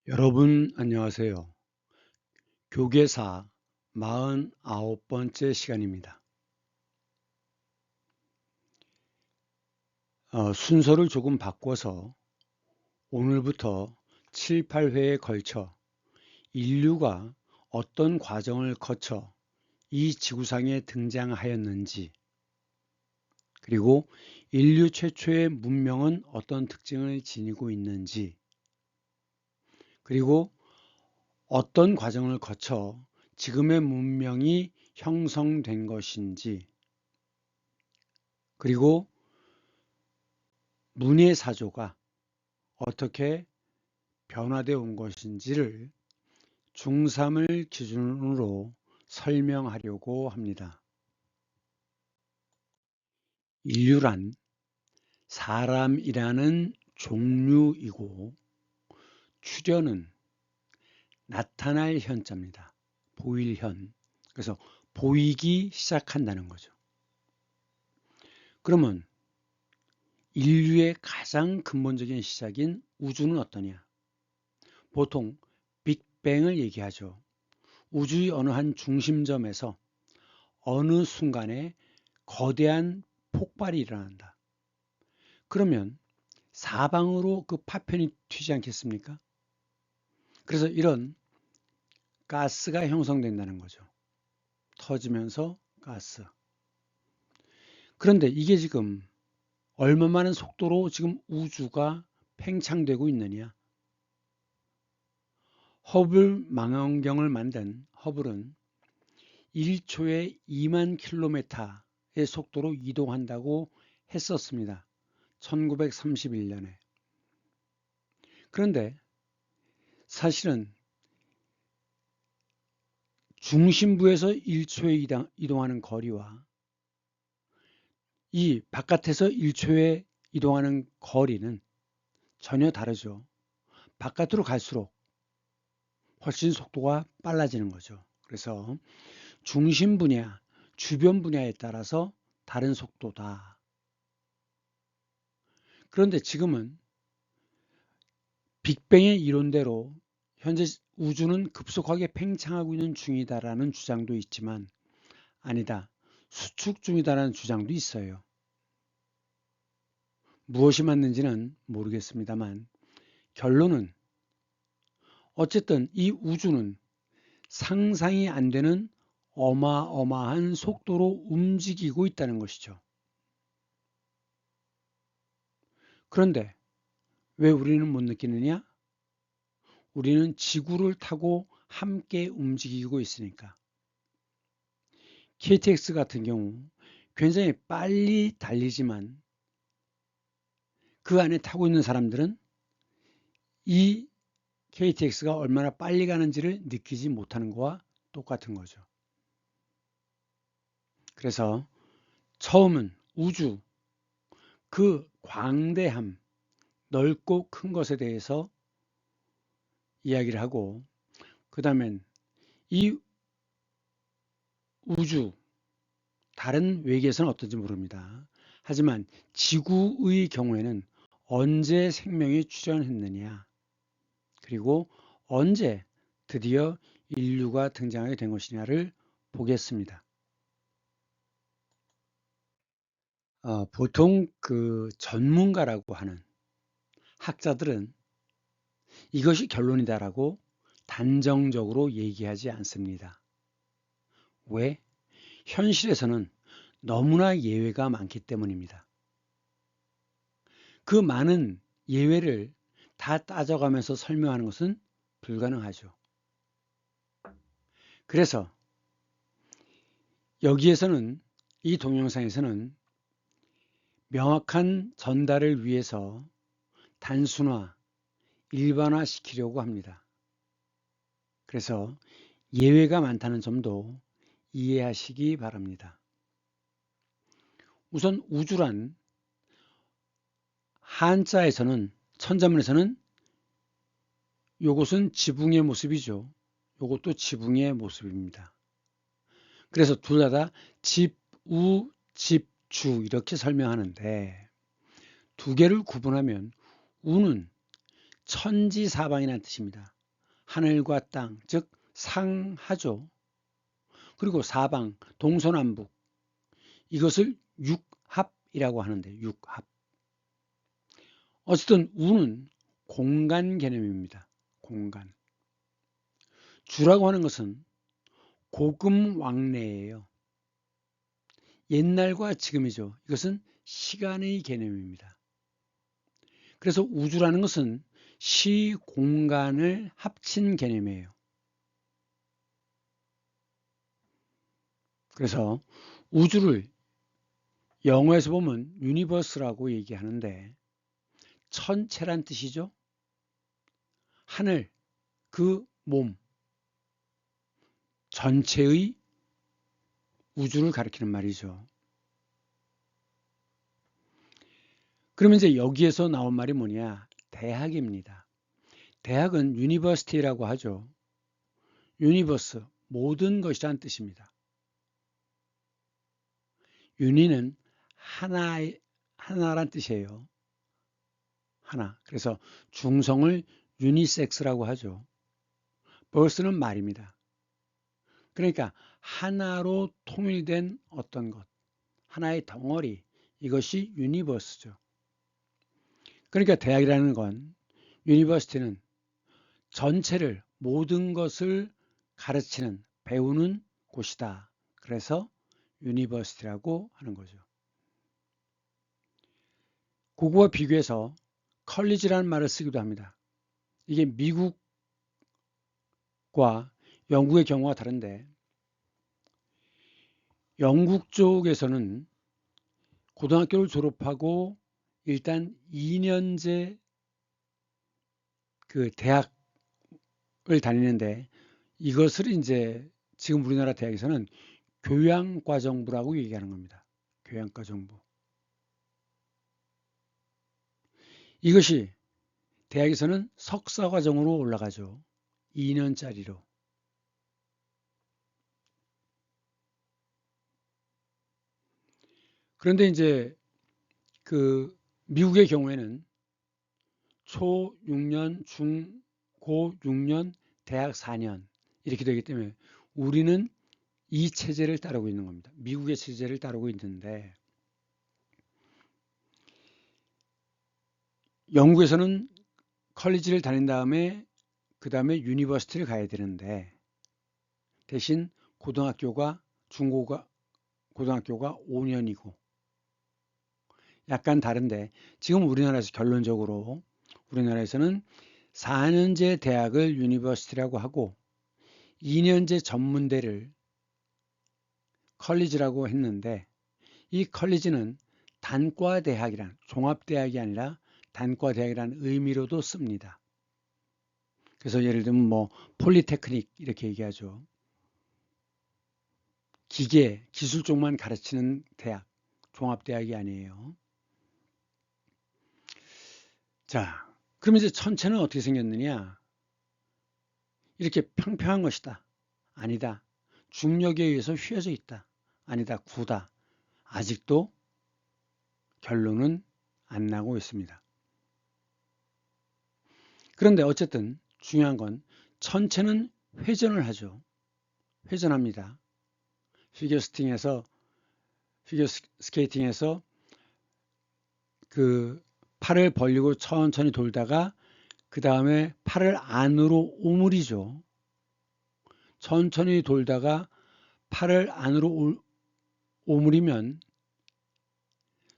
여러분 안녕하세요. 교계사 49번째 시간입니다. 순서를 조금 바꿔서 오늘부터 7, 8회에 걸쳐 인류가 어떤 과정을 거쳐 이 지구상에 등장하였는지, 그리고 인류 최초의 문명은 어떤 특징을 지니고 있는지, 그리고 어떤 과정을 거쳐 지금의 문명이 형성된 것인지, 그리고 문의 사조가 어떻게 변화되어 온 것인지를 중3을 기준으로 설명하려고 합니다. 인류란 사람이라는 종류이고, 출현은 나타날 현자입니다. 보일 현. 그래서 보이기 시작한다는 거죠. 그러면 인류의 가장 근본적인 시작인 우주는 어떠냐? 보통 빅뱅을 얘기하죠. 우주의 어느 한 중심점에서 어느 순간에 거대한 폭발이 일어난다. 그러면 사방으로 그 파편이 튀지 않겠습니까? 그래서 이런 가스가 형성된다는 거죠. 터지면서 가스. 그런데 이게 지금 얼마만한 속도로 지금 우주가 팽창되고 있느냐? 허블 망원경을 만든 허블은 1초에 2만 킬로미터의 속도로 이동한다고 했었습니다. 1931년에. 그런데 사실은 중심부에서 1초에 이동하는 거리와 이 바깥에서 1초에 이동하는 거리는 전혀 다르죠. 바깥으로 갈수록 훨씬 속도가 빨라지는 거죠. 그래서 중심 분야, 주변 분야에 따라서 다른 속도다. 그런데 지금은 빅뱅의 이론대로 현재 우주는 급속하게 팽창하고 있는 중이다라는 주장도 있지만, 아니다, 수축 중이다라는 주장도 있어요. 무엇이 맞는지는 모르겠습니다만, 결론은 어쨌든 이 우주는 상상이 안 되는 어마어마한 속도로 움직이고 있다는 것이죠. 그런데 왜 우리는 못 느끼느냐? 우리는 지구를 타고 함께 움직이고 있으니까. KTX 같은 경우 굉장히 빨리 달리지만 그 안에 타고 있는 사람들은 이 KTX가 얼마나 빨리 가는지를 느끼지 못하는 것과 똑같은 거죠. 그래서 처음은 우주, 그 광대함, 넓고 큰 것에 대해서 이야기를 하고, 그 다음엔 이 우주, 다른 외계에서는 어떤지 모릅니다. 하지만 지구의 경우에는 언제 생명이 출현했느냐, 그리고 언제 드디어 인류가 등장하게 된 것이냐를 보겠습니다. 보통 그 전문가라고 하는 학자들은 이것이 결론이다라고 단정적으로 얘기하지 않습니다. 왜? 현실에서는 너무나 예외가 많기 때문입니다. 그 많은 예외를 다 따져가면서 설명하는 것은 불가능하죠. 그래서 여기에서는, 이 동영상에서는 명확한 전달을 위해서 단순화, 일반화 시키려고 합니다. 그래서 예외가 많다는 점도 이해하시기 바랍니다. 우선 우주란 한자에서는, 천자문에서는 이것은 지붕의 모습이죠. 이것도 지붕의 모습입니다. 그래서 둘 다 집, 우, 집, 주 이렇게 설명하는데, 두 개를 구분하면 우는 천지사방이라는 뜻입니다. 하늘과 땅, 즉 상하죠. 그리고 사방, 동서남북, 이것을 육합이라고 하는데, 육합. 어쨌든 우는 공간 개념입니다. 공간. 주라고 하는 것은 고금왕래예요. 옛날과 지금이죠. 이것은 시간의 개념입니다. 그래서 우주라는 것은 시, 공간을 합친 개념이에요. 그래서 우주를 영어에서 보면 유니버스라고 얘기하는데 천체란 뜻이죠. 하늘, 그 몸, 전체의 우주를 가리키는 말이죠. 그러면 이제 여기에서 나온 말이 뭐냐? 대학입니다. 대학은 유니버시티라고 하죠. 유니버스, 모든 것이란 뜻입니다. 유니는 하나란 뜻이에요. 하나. 그래서 중성을 유니섹스라고 하죠. 버스는 말입니다. 그러니까 하나로 통일된 어떤 것, 하나의 덩어리, 이것이 유니버스죠. 그러니까 대학이라는 건, 유니버시티는 전체를, 모든 것을 가르치는, 배우는 곳이다. 그래서 유니버시티라고 하는 거죠. 그거와 비교해서 컬리지라는 말을 쓰기도 합니다. 이게 미국과 영국의 경우가 다른데, 영국 쪽에서는 고등학교를 졸업하고 일단 2년제 그 대학을 다니는데, 이것을 이제 지금 우리나라 대학에서는 교양과정부라고 얘기하는 겁니다. 교양과정부. 이것이 대학에서는 석사과정으로 올라가죠. 2년짜리로. 그런데 이제 그 미국의 경우에는 초 6년, 중, 고 6년, 대학 4년 이렇게 되기 때문에 우리는 이 체제를 따르고 있는 겁니다. 미국의 체제를 따르고 있는데, 영국에서는 컬리지를 다닌 다음에 그 다음에 유니버시티를 가야 되는데, 대신 고등학교가 고등학교가 5년이고 약간 다른데, 지금 우리나라에서 결론적으로 우리나라에서는 4년제 대학을 유니버시티라고 하고 2년제 전문대를 컬리지라고 했는데, 이 컬리지는 단과대학이란, 종합대학이 아니라 단과대학이라는 의미로도 씁니다. 그래서 예를 들면 뭐 폴리테크닉 이렇게 얘기하죠. 기계, 기술 쪽만 가르치는 대학, 종합대학이 아니에요. 자, 그럼 이제 천체는 어떻게 생겼느냐? 이렇게 평평한 것이다. 아니다. 중력에 의해서 휘어져 있다. 아니다. 구다. 아직도 결론은 안 나고 있습니다. 그런데 어쨌든 중요한 건 천체는 회전을 하죠. 회전합니다. 피겨 스케이팅에서 그 팔을 벌리고 천천히 돌다가 그 다음에 팔을 안으로 오므리죠. 천천히 돌다가 팔을 안으로 오므리면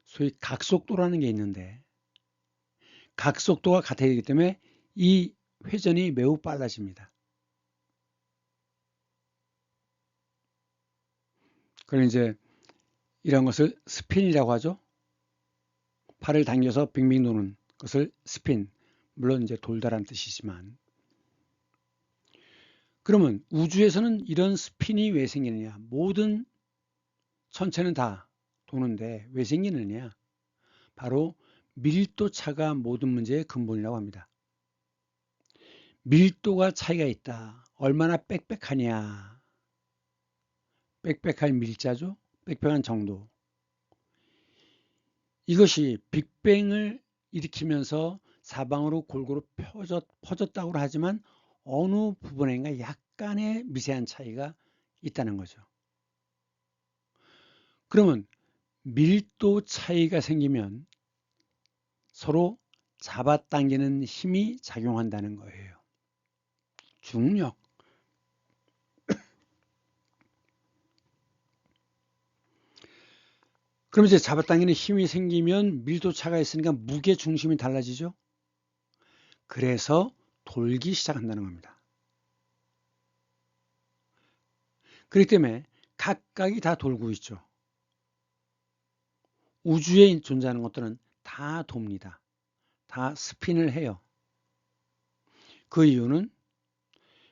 소위 각속도라는 게 있는데, 각속도가 같아야 되기 때문에 이 회전이 매우 빨라집니다. 그럼 이제 이런 것을 스핀이라고 하죠. 팔을 당겨서 빙빙 도는 것을 스핀, 물론 이제 돌다란 뜻이지만. 그러면 우주에서는 이런 스핀이 왜 생기느냐? 모든 천체는 다 도는데 왜 생기느냐? 바로 밀도차가 모든 문제의 근본이라고 합니다. 밀도가 차이가 있다. 얼마나 빽빽하냐. 빽빽한 밀자죠. 빽빽한 정도. 이것이 빅뱅을 일으키면서 사방으로 골고루 퍼졌다고 하지만 어느 부분인가 약간의 미세한 차이가 있다는 거죠. 그러면 밀도 차이가 생기면 서로 잡아당기는 힘이 작용한다는 거예요. 중력. 그럼 이제 잡아당기는 힘이 생기면 밀도 차가 있으니까 무게 중심이 달라지죠. 그래서 돌기 시작한다는 겁니다. 그렇기 때문에 각각이 다 돌고 있죠. 우주에 존재하는 것들은 다 돕니다. 다 스핀을 해요. 그 이유는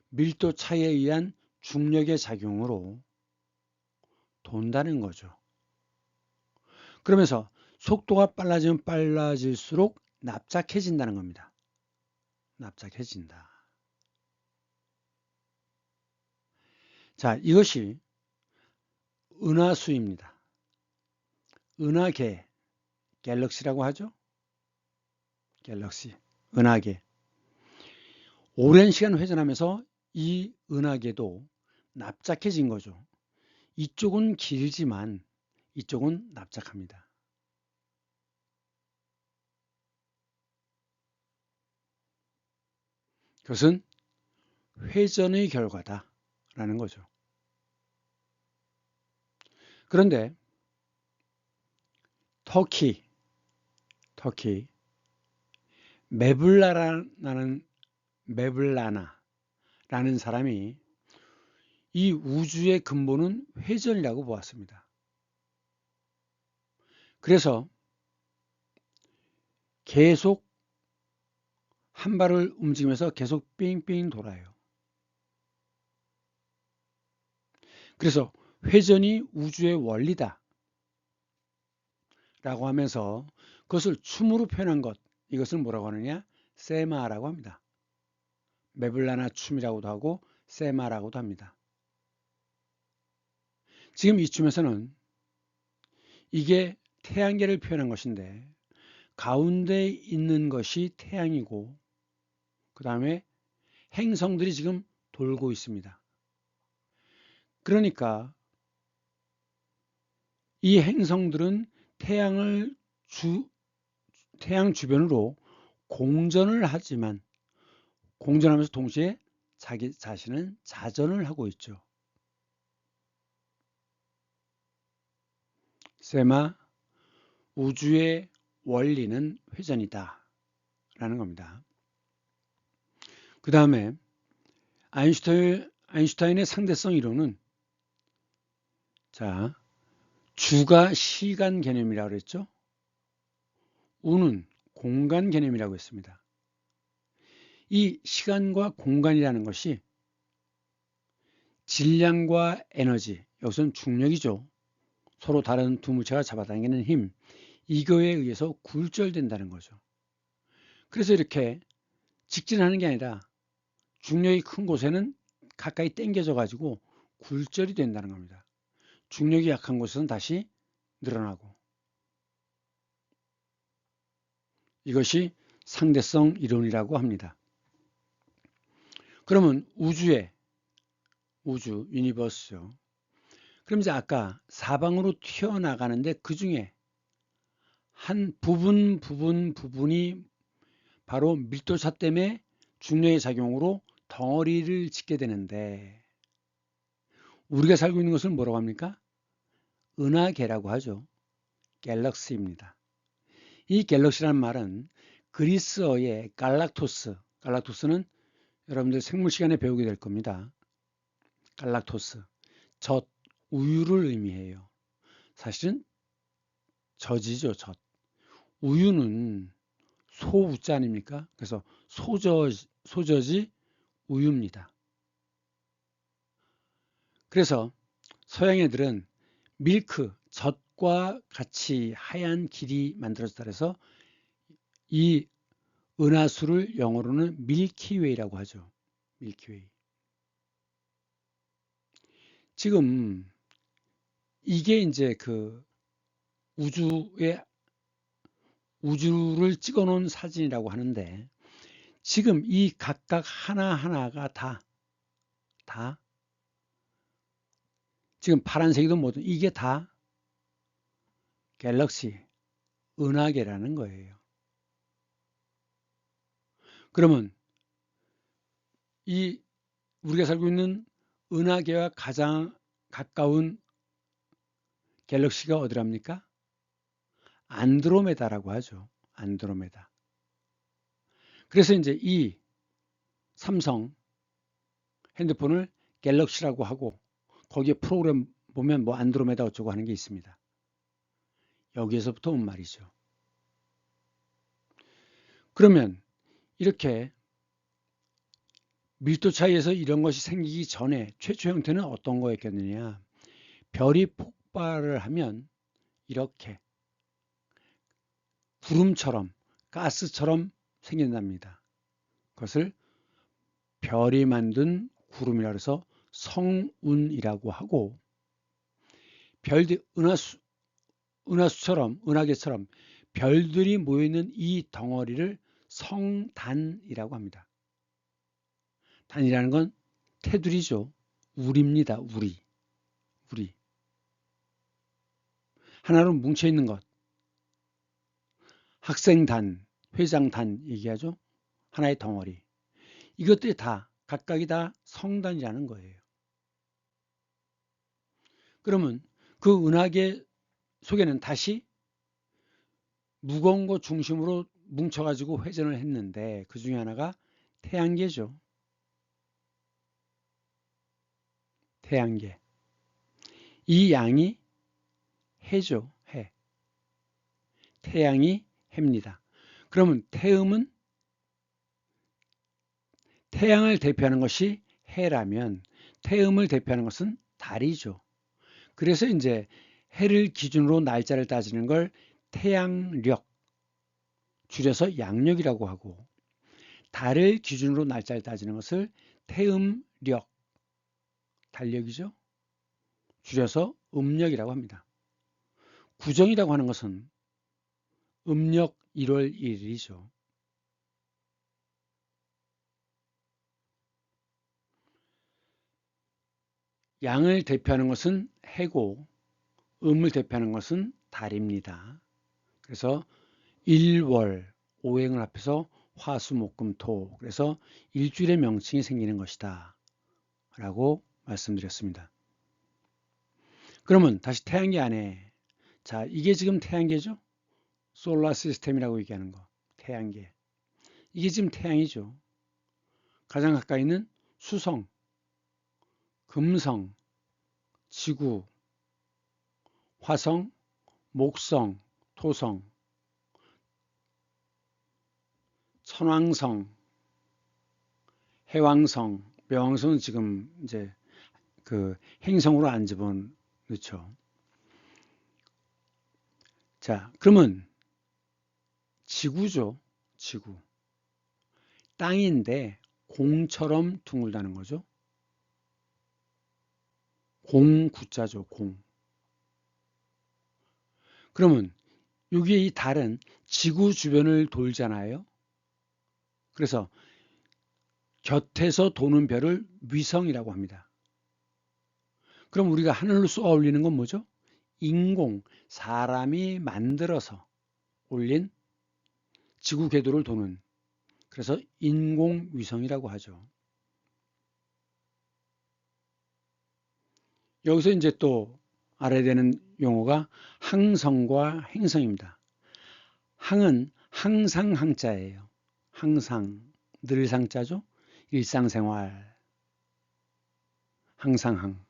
밀도 차이에 의한 중력의 작용으로 돈다는 거죠. 그러면서 속도가 빨라지면 빨라질수록 납작해진다는 겁니다. 납작해진다. 자, 이것이 은하수입니다. 은하계, 갤럭시라고 하죠. 갤럭시, 은하계. 오랜 시간 회전하면서 이 은하계도 납작해진 거죠. 이쪽은 길지만 이쪽은 납작합니다. 그것은 회전의 결과다라는 거죠. 그런데 터키 메블라나라는 사람이 이 우주의 근본은 회전이라고 보았습니다. 그래서 계속 한 발을 움직이면서 계속 삥삥 돌아요. 그래서 회전이 우주의 원리다 라고 하면서 그것을 춤으로 표현한 것, 이것을 뭐라고 하느냐? 세마라고 합니다. 메블라나 춤이라고도 하고 세마라고도 합니다. 지금 이 춤에서는 이게 태양계를 표현한 것인데 가운데 있는 것이 태양이고 그 다음에 행성들이 지금 돌고 있습니다. 그러니까 이 행성들은 태양 주변으로 공전을 하지만 공전하면서 동시에 자기 자신은 자전을 하고 있죠. 세마, 우주의 원리는 회전이다 라는 겁니다. 그 다음에 아인슈타인의 상대성 이론은 자, 주가 시간 개념이라고 그랬죠. 우는 공간 개념이라고 했습니다. 이 시간과 공간이라는 것이 질량과 에너지, 여기서는 중력이죠. 서로 다른 두 물체가 잡아당기는 힘, 이거에 의해서 굴절된다는 거죠. 그래서 이렇게 직진하는 게 아니라 중력이 큰 곳에는 가까이 당겨져 가지고 굴절이 된다는 겁니다. 중력이 약한 곳은 다시 늘어나고. 이것이 상대성 이론이라고 합니다. 그러면 우주, 유니버스죠. 그럼 이제 아까 사방으로 튀어나가는데 그 중에 한 부분이 바로 밀도차 때문에 중력의 작용으로 덩어리를 짓게 되는데 우리가 살고 있는 것을 뭐라고 합니까? 은하계라고 하죠. 갤럭시입니다. 이 갤럭시라는 말은 그리스어의 갈락토스는 여러분들 생물 시간에 배우게 될 겁니다. 갈락토스, 젖, 우유를 의미해요. 사실은 젖이죠, 젖. 우유는 소우자 아닙니까? 그래서 소젖이 우유입니다. 그래서 서양 애들은 밀크, 젖과 같이 하얀 길이 만들어졌다 해서 이 은하수를 영어로는 밀키웨이라고 하죠. 밀키웨이. 지금 이게 이제 그 우주의 우주를 찍어 놓은 사진이라고 하는데, 지금 이 각각 하나하나가 다 지금 파란색이든 뭐든 이게 다 갤럭시, 은하계라는 거예요. 그러면 이 우리가 살고 있는 은하계와 가장 가까운 갤럭시가 어디랍니까? 안드로메다라고 하죠. 안드로메다. 그래서 이제 이 삼성 핸드폰을 갤럭시라고 하고, 거기에 프로그램 보면 뭐 안드로메다 어쩌고 하는 게 있습니다. 여기에서부터 온 말이죠. 그러면 이렇게 밀도 차이에서 이런 것이 생기기 전에 최초 형태는 어떤 거였겠느냐? 별이 폭발을 하면 이렇게 구름처럼, 가스처럼 생긴답니다. 그것을 별이 만든 구름이라 해서 성운이라고 하고, 별들, 은하계처럼 별들이 모여있는 이 덩어리를 성단이라고 합니다. 단이라는 건 테두리죠. 우리입니다. 우리. 하나로 뭉쳐있는 것. 학생단, 회장단 얘기하죠. 하나의 덩어리. 이것들이 다 각각이 다 성단이라는 거예요. 그러면 그 은하계 속에는 다시 무거운 것 중심으로 뭉쳐가지고 회전을 했는데, 그 중에 하나가 태양계죠. 태양계. 이 양이 해죠. 해. 태양이 해입니다. 그러면 태음은 태양을 대표하는 것이 해라면 태음을 대표하는 것은 달이죠. 그래서 이제 해를 기준으로 날짜를 따지는 걸 태양력, 줄여서 양력이라고 하고, 달을 기준으로 날짜를 따지는 것을 태음력, 달력이죠. 줄여서 음력이라고 합니다. 구정이라고 하는 것은 음력 1월 1일이죠. 양을 대표하는 것은 해고, 음을 대표하는 것은 달입니다. 그래서 일월, 오행을 합해서 화, 수, 목, 금, 토. 그래서 일주일의 명칭이 생기는 것이다 라고 말씀드렸습니다. 그러면 다시 태양계 안에, 자, 이게 지금 태양계죠? 솔라 시스템이라고 얘기하는 거. 태양계. 이게 지금 태양이죠. 가장 가까이 있는 수성, 금성, 지구, 화성, 목성, 토성, 천왕성, 해왕성, 명왕성은 지금 이제 그 행성으로 안 집어넣죠. 자, 그러면 지구죠. 지구. 땅인데 공처럼 둥글다는 거죠. 공 구자죠. 공. 그러면 여기에 이 달은 지구 주변을 돌잖아요. 그래서 곁에서 도는 별을 위성이라고 합니다. 그럼 우리가 하늘로 쏘아 올리는 건 뭐죠? 인공, 사람이 만들어서 올린 지구 궤도를 도는, 그래서 인공위성이라고 하죠. 여기서 이제 또 알아야 되는 용어가 항성과 행성입니다. 항은 항상 항자예요. 항상, 늘 상자죠. 일상생활, 항상 항.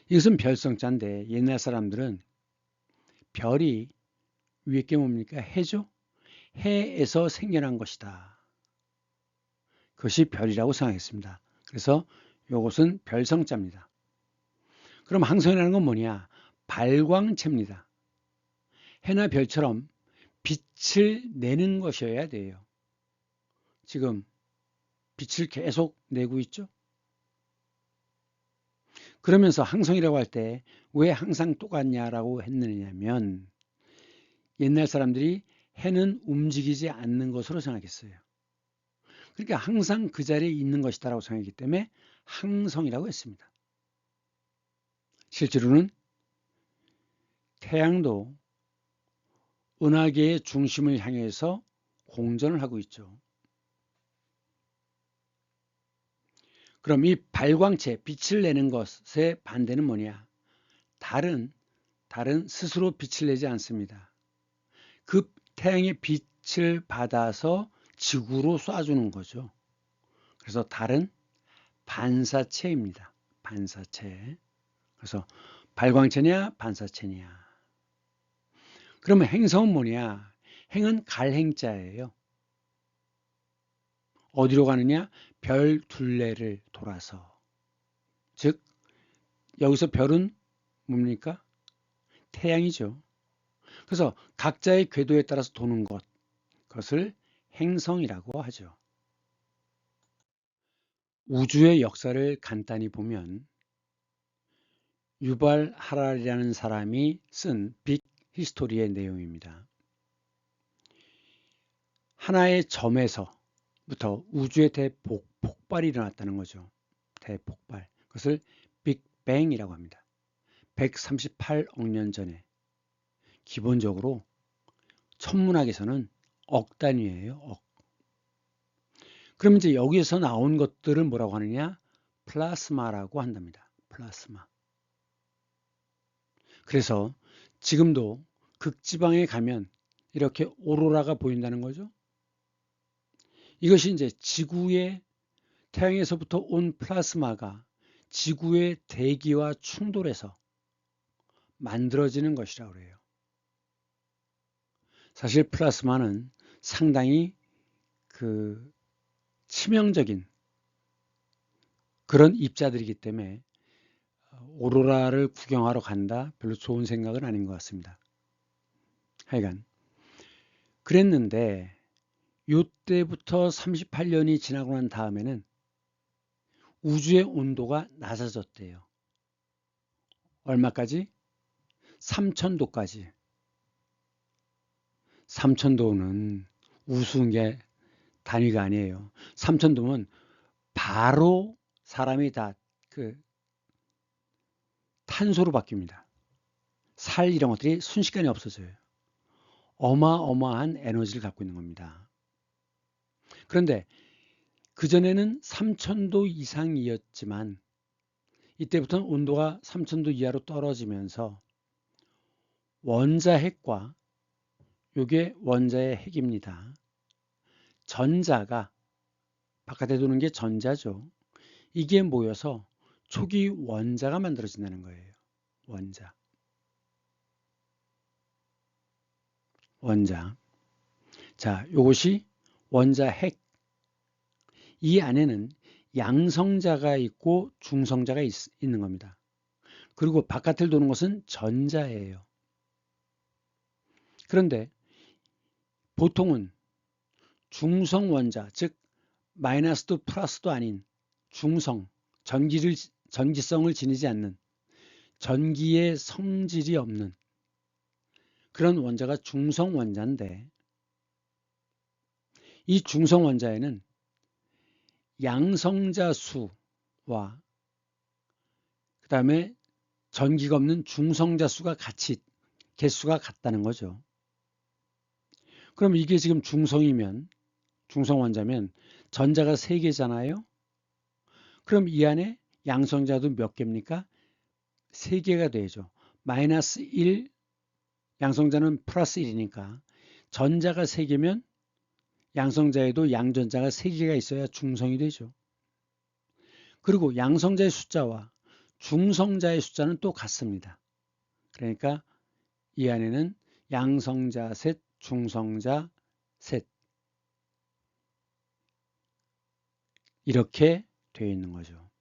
이것은 별성자인데 옛날 사람들은 별이 위에 게 뭡니까? 해죠. 해에서 생겨난 것이다. 그것이 별이라고 생각했습니다. 그래서 이것은 별성자입니다. 그럼 항성이라는 건 뭐냐? 발광체입니다. 해나 별처럼 빛을 내는 것이어야 돼요. 지금 빛을 계속 내고 있죠. 그러면서 항성이라고 할 때 왜 항상 똑같냐라고 했느냐면, 옛날 사람들이 해는 움직이지 않는 것으로 생각했어요. 그러니까 항상 그 자리에 있는 것이다라고 생각했기 때문에 항성이라고 했습니다. 실제로는 태양도 은하계의 중심을 향해서 공전을 하고 있죠. 그럼 이 발광체, 빛을 내는 것의 반대는 뭐냐? 달은 스스로 빛을 내지 않습니다. 그 태양의 빛을 받아서 지구로 쏴주는 거죠. 그래서 달은 반사체입니다. 반사체. 그래서 발광체냐 반사체냐. 그러면 행성은 뭐냐? 행은 갈 행자예요. 어디로 가느냐? 별 둘레를 돌아서. 즉 여기서 별은 뭡니까? 태양이죠. 그래서 각자의 궤도에 따라서 도는 것, 그것을 행성이라고 하죠. 우주의 역사를 간단히 보면 유발 하랄이라는 사람이 쓴 빅 히스토리의 내용입니다. 하나의 점에서부터 우주의 대폭발이 일어났다는 거죠. 대폭발. 그것을 빅뱅이라고 합니다. 138억 년 전에. 기본적으로 천문학에서는 억 단위예요. 억. 그럼 이제 여기에서 나온 것들을 뭐라고 하느냐? 플라스마라고 한답니다. 플라스마. 그래서 지금도 극지방에 가면 이렇게 오로라가 보인다는 거죠. 이것이 이제 지구의 태양에서부터 온 플라스마가 지구의 대기와 충돌해서 만들어지는 것이라고 그래요. 사실 플라스마는 상당히 치명적인 그런 입자들이기 때문에 오로라를 구경하러 간다 별로 좋은 생각은 아닌 것 같습니다. 하여간 그랬는데 요때부터 38년이 지나고 난 다음에는 우주의 온도가 낮아졌대요. 얼마까지? 3000도까지. 3000도는 우스운 게 단위가 아니에요. 3000도면 바로 사람이 다 탄소로 바뀝니다. 살 이런 것들이 순식간에 없어져요. 어마어마한 에너지를 갖고 있는 겁니다. 그런데 그전에는 3000도 이상이었지만 이때부터는 온도가 3000도 이하로 떨어지면서 원자핵과 이게 원자의 핵입니다. 전자가 바깥에 도는 게 전자죠. 이게 모여서 초기 원자가 만들어진다는 거예요. 원자. 자, 이것이 원자핵. 이 안에는 양성자가 있고 중성자가 있는 겁니다. 그리고 바깥을 도는 것은 전자예요. 그런데 보통은 중성 원자, 즉 마이너스도 플러스도 아닌 중성, 전기성을 지니지 않는 전기의 성질이 없는 그런 원자가 중성 원자인데 이 중성 원자에는 양성자 수와 그 다음에 전기가 없는 중성자 수가 같이 개수가 같다는 거죠. 그럼 이게 지금 중성 원자면 전자가 3개잖아요. 그럼 이 안에 양성자도 몇 개입니까? 3개가 되죠. 마이너스 1, 양성자는 플러스 1이니까 전자가 3개면 양성자에도 양전자가 3개가 있어야 중성이 되죠. 그리고 양성자의 숫자와 중성자의 숫자는 또 같습니다. 그러니까 이 안에는 양성자 셋, 중성자 셋 이렇게 되어 있는 거죠.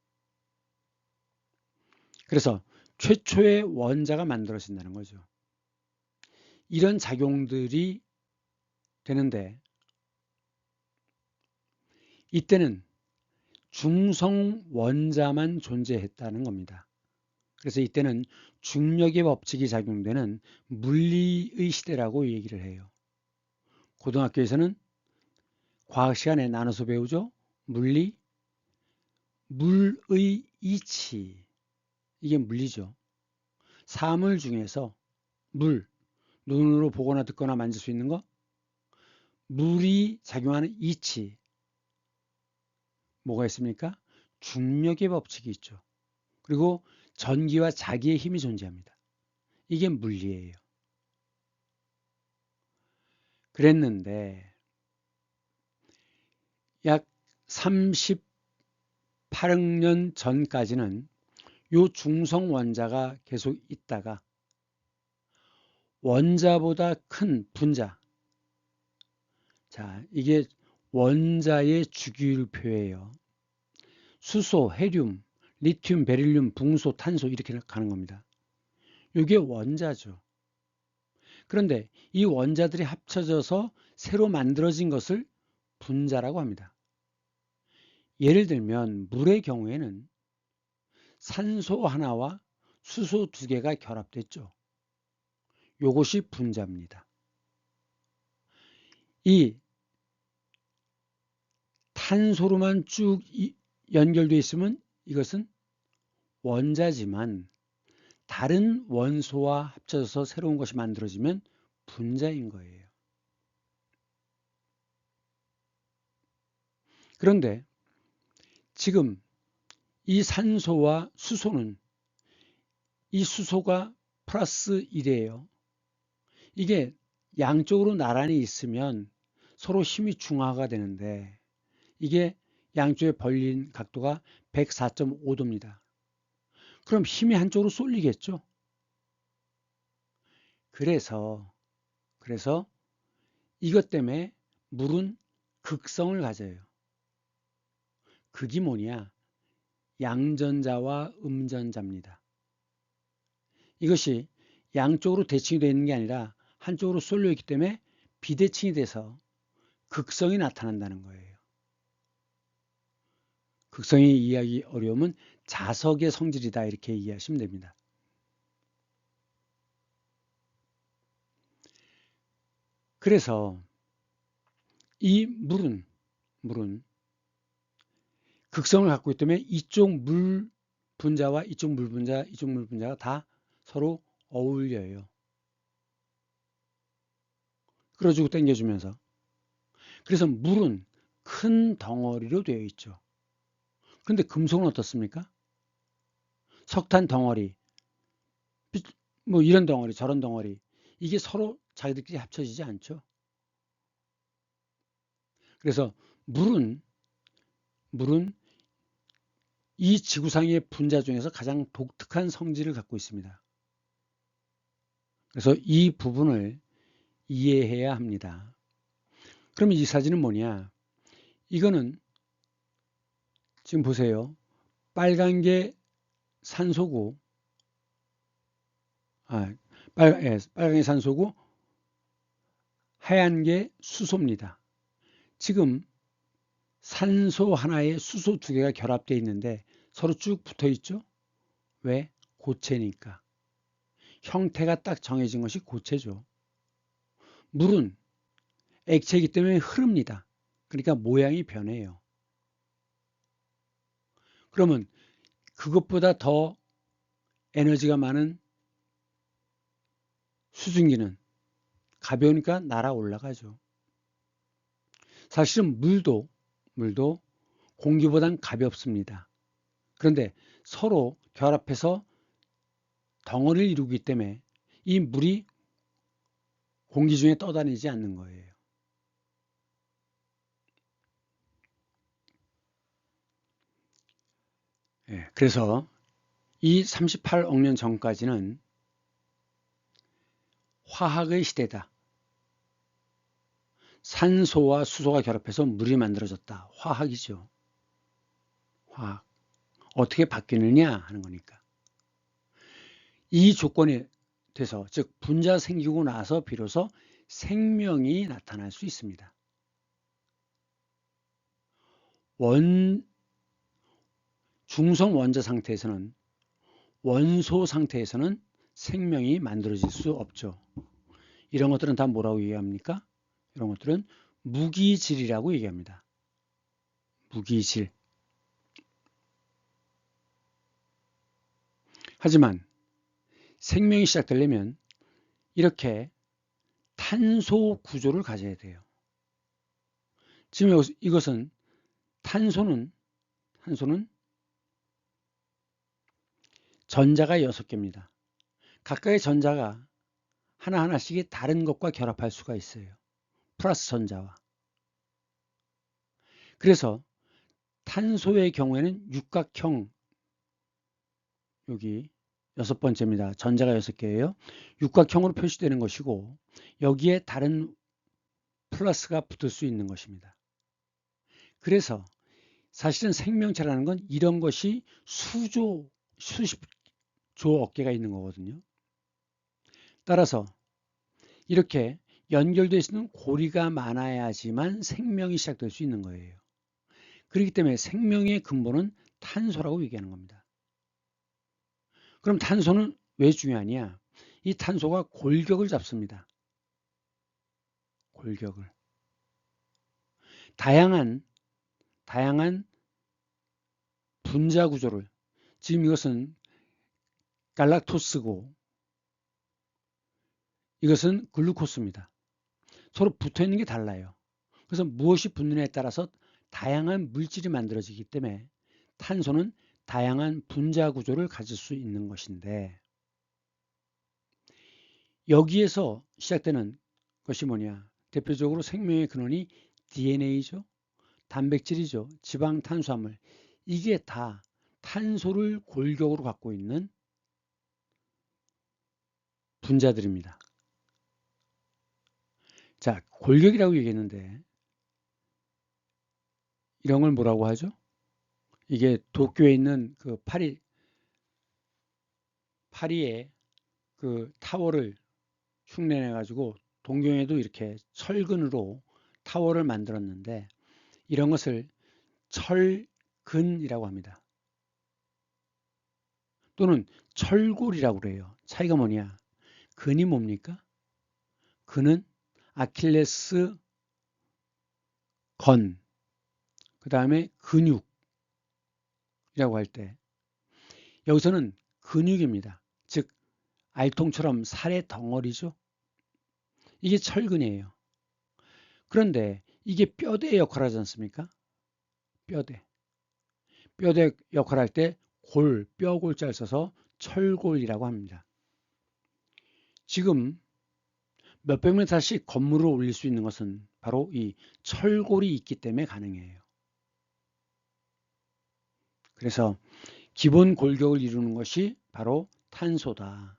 그래서 최초의 원자가 만들어진다는 거죠. 이런 작용들이 되는데 이때는 중성 원자만 존재했다는 겁니다. 그래서 이때는 중력의 법칙이 작용되는 물리의 시대라고 얘기를 해요. 고등학교에서는 과학 시간에 나눠서 배우죠. 물리, 물의 이치. 이게 물리죠. 사물 중에서 물, 눈으로 보거나 듣거나 만질 수 있는 거, 물이 작용하는 이치. 뭐가 있습니까? 중력의 법칙이 있죠. 그리고 전기와 자기의 힘이 존재합니다. 이게 물리예요. 그랬는데 약 38억 년 전까지는 요 중성 원자가 계속 있다가 원자보다 큰 분자, 자, 이게 원자의 주기율표예요. 수소, 헤륨, 리튬, 베릴륨, 붕소, 탄소 이렇게 가는 겁니다. 이게 원자죠. 그런데 이 원자들이 합쳐져서 새로 만들어진 것을 분자라고 합니다. 예를 들면 물의 경우에는 산소 하나와 수소 두 개가 결합됐죠. 이것이 분자입니다. 이 탄소로만 쭉 연결되어 있으면 이것은 원자지만 다른 원소와 합쳐져서 새로운 것이 만들어지면 분자인 거예요. 그런데 지금 이 산소와 수소는 이 수소가 플러스 1이에요. 이게 양쪽으로 나란히 있으면 서로 힘이 중화가 되는데 이게 양쪽에 벌린 각도가 104.5도입니다. 그럼 힘이 한쪽으로 쏠리겠죠? 그래서 이것 때문에 물은 극성을 가져요. 극이 뭐냐? 양전자와 음전자입니다. 이것이 양쪽으로 대칭이 되어 있는 게 아니라 한쪽으로 쏠려 있기 때문에 비대칭이 돼서 극성이 나타난다는 거예요. 극성이 이해하기 어려우면 자석의 성질이다 이렇게 이해하시면 됩니다. 그래서 이 물은 극성을 갖고 있기 때문에 이쪽 물 분자와 이쪽 물 분자, 이쪽 물 분자가 다 서로 어울려요. 끌어주고 당겨주면서. 그래서 물은 큰 덩어리로 되어 있죠. 그런데 금속은 어떻습니까? 석탄 덩어리, 뭐 이런 덩어리, 저런 덩어리, 이게 서로 자기들끼리 합쳐지지 않죠. 그래서 물은 이 지구상의 분자 중에서 가장 독특한 성질을 갖고 있습니다. 그래서 이 부분을 이해해야 합니다. 그럼 이 사진은 뭐냐? 이거는 지금 보세요. 빨간 게 산소고, 빨간 게 산소고 하얀 게 수소입니다. 지금 산소 하나에 수소 두 개가 결합되어 있는데 서로 쭉 붙어 있죠? 왜? 고체니까. 형태가 딱 정해진 것이 고체죠. 물은 액체이기 때문에 흐릅니다. 그러니까 모양이 변해요. 그러면 그것보다 더 에너지가 많은 수증기는 가벼우니까 날아 올라가죠. 사실은 물도 공기보단 가볍습니다. 그런데 서로 결합해서 덩어리를 이루기 때문에 이 물이 공기 중에 떠다니지 않는 거예요. 그래서 이 38억 년 전까지는 화학의 시대다. 산소와 수소가 결합해서 물이 만들어졌다. 화학이죠. 화학. 어떻게 바뀌느냐 하는 거니까. 이 조건이 돼서, 즉 분자 생기고 나서 비로소 생명이 나타날 수 있습니다. 중성 원자 상태에서는, 원소 상태에서는 생명이 만들어질 수 없죠. 이런 것들은 다 뭐라고 얘기합니까? 이런 것들은 무기질이라고 얘기합니다. 무기질. 하지만 생명이 시작되려면 이렇게 탄소 구조를 가져야 돼요. 지금 이것은 탄소는 전자가 6개입니다. 각각의 전자가 하나하나씩 다른 것과 결합할 수가 있어요. 플러스 전자와. 그래서 탄소의 경우에는 육각형, 여기 6번째입니다. 전자가 6개예요. 육각형으로 표시되는 것이고 여기에 다른 플러스가 붙을 수 있는 것입니다. 그래서 사실은 생명체라는 건 이런 것이 수십 조 어깨가 있는 거거든요. 따라서 이렇게 연결되어 있는 고리가 많아야지만 생명이 시작될 수 있는 거예요. 그렇기 때문에 생명의 근본은 탄소라고 얘기하는 겁니다. 그럼 탄소는 왜 중요하냐? 이 탄소가 골격을 잡습니다. 골격을. 다양한 분자 구조를, 지금 이것은 갈락토스고 이것은 글루코스입니다. 서로 붙어 있는 게 달라요. 그래서 무엇이 붙느냐에 따라서 다양한 물질이 만들어지기 때문에 탄소는 다양한 분자 구조를 가질 수 있는 것인데, 여기에서 시작되는 것이 뭐냐? 대표적으로 생명의 근원이 DNA죠. 단백질이죠. 지방, 탄수화물. 이게 다 탄소를 골격으로 갖고 있는 분자들입니다. 자, 골격이라고 얘기했는데 이런 걸 뭐라고 하죠? 이게 도쿄에 있는 그 파리의 그 타워를 흉내내 가지고 동경에도 이렇게 철근으로 타워를 만들었는데 이런 것을 철근이라고 합니다. 또는 철골이라고 그래요. 차이가 뭐냐? 근이 뭡니까? 근은 아킬레스 건, 그 다음에 근육이라고 할 때 여기서는 근육입니다. 즉 알통처럼 살의 덩어리죠. 이게 철근이에요. 그런데 이게 뼈대 역할을 하지 않습니까? 뼈대 역할을 할 때 뼈골자를 써서 철골이라고 합니다. 지금 몇백 미터씩 건물을 올릴 수 있는 것은 바로 이 철골이 있기 때문에 가능해요. 그래서 기본 골격을 이루는 것이 바로 탄소다.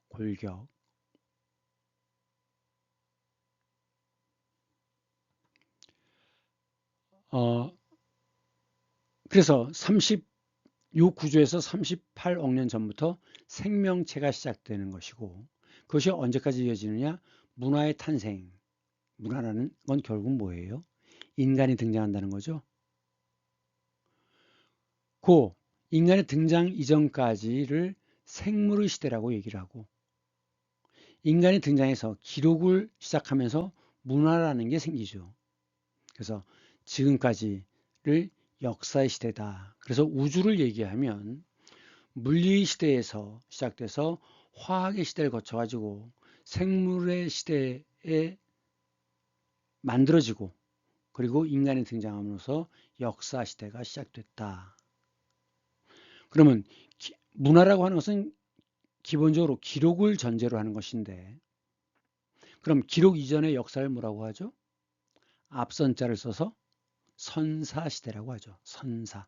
골격. 그래서 이 구조에서 38억 년 전부터 생명체가 시작되는 것이고, 그것이 언제까지 이어지느냐? 문화의 탄생. 문화라는 건 결국 뭐예요? 인간이 등장한다는 거죠. 그 인간의 등장 이전까지를 생물의 시대라고 얘기를 하고, 인간이 등장해서 기록을 시작하면서 문화라는 게 생기죠. 그래서 지금까지를 역사의 시대다. 그래서 우주를 얘기하면 물리의 시대에서 시작돼서 화학의 시대를 거쳐가지고 생물의 시대에 만들어지고, 그리고 인간이 등장함으로써 역사 시대가 시작됐다. 그러면 문화라고 하는 것은 기본적으로 기록을 전제로 하는 것인데, 그럼 기록 이전의 역사를 뭐라고 하죠? 앞선 자를 써서 선사 시대라고 하죠. 선사.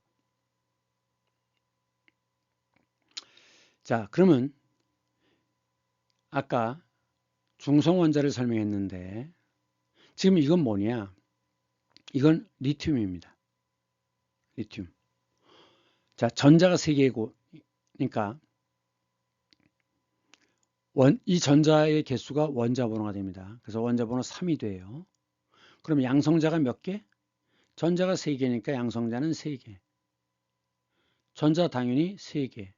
자, 그러면 아까 중성 원자를 설명했는데 지금 이건 뭐냐? 이건 리튬입니다. 리튬. 자, 전자가 3개고, 그러니까 이 전자의 개수가 원자 번호가 됩니다. 그래서 원자 번호 3이 돼요. 그럼 양성자가 몇 개? 전자가 3개니까 양성자는 3개. 전자 당연히 3개.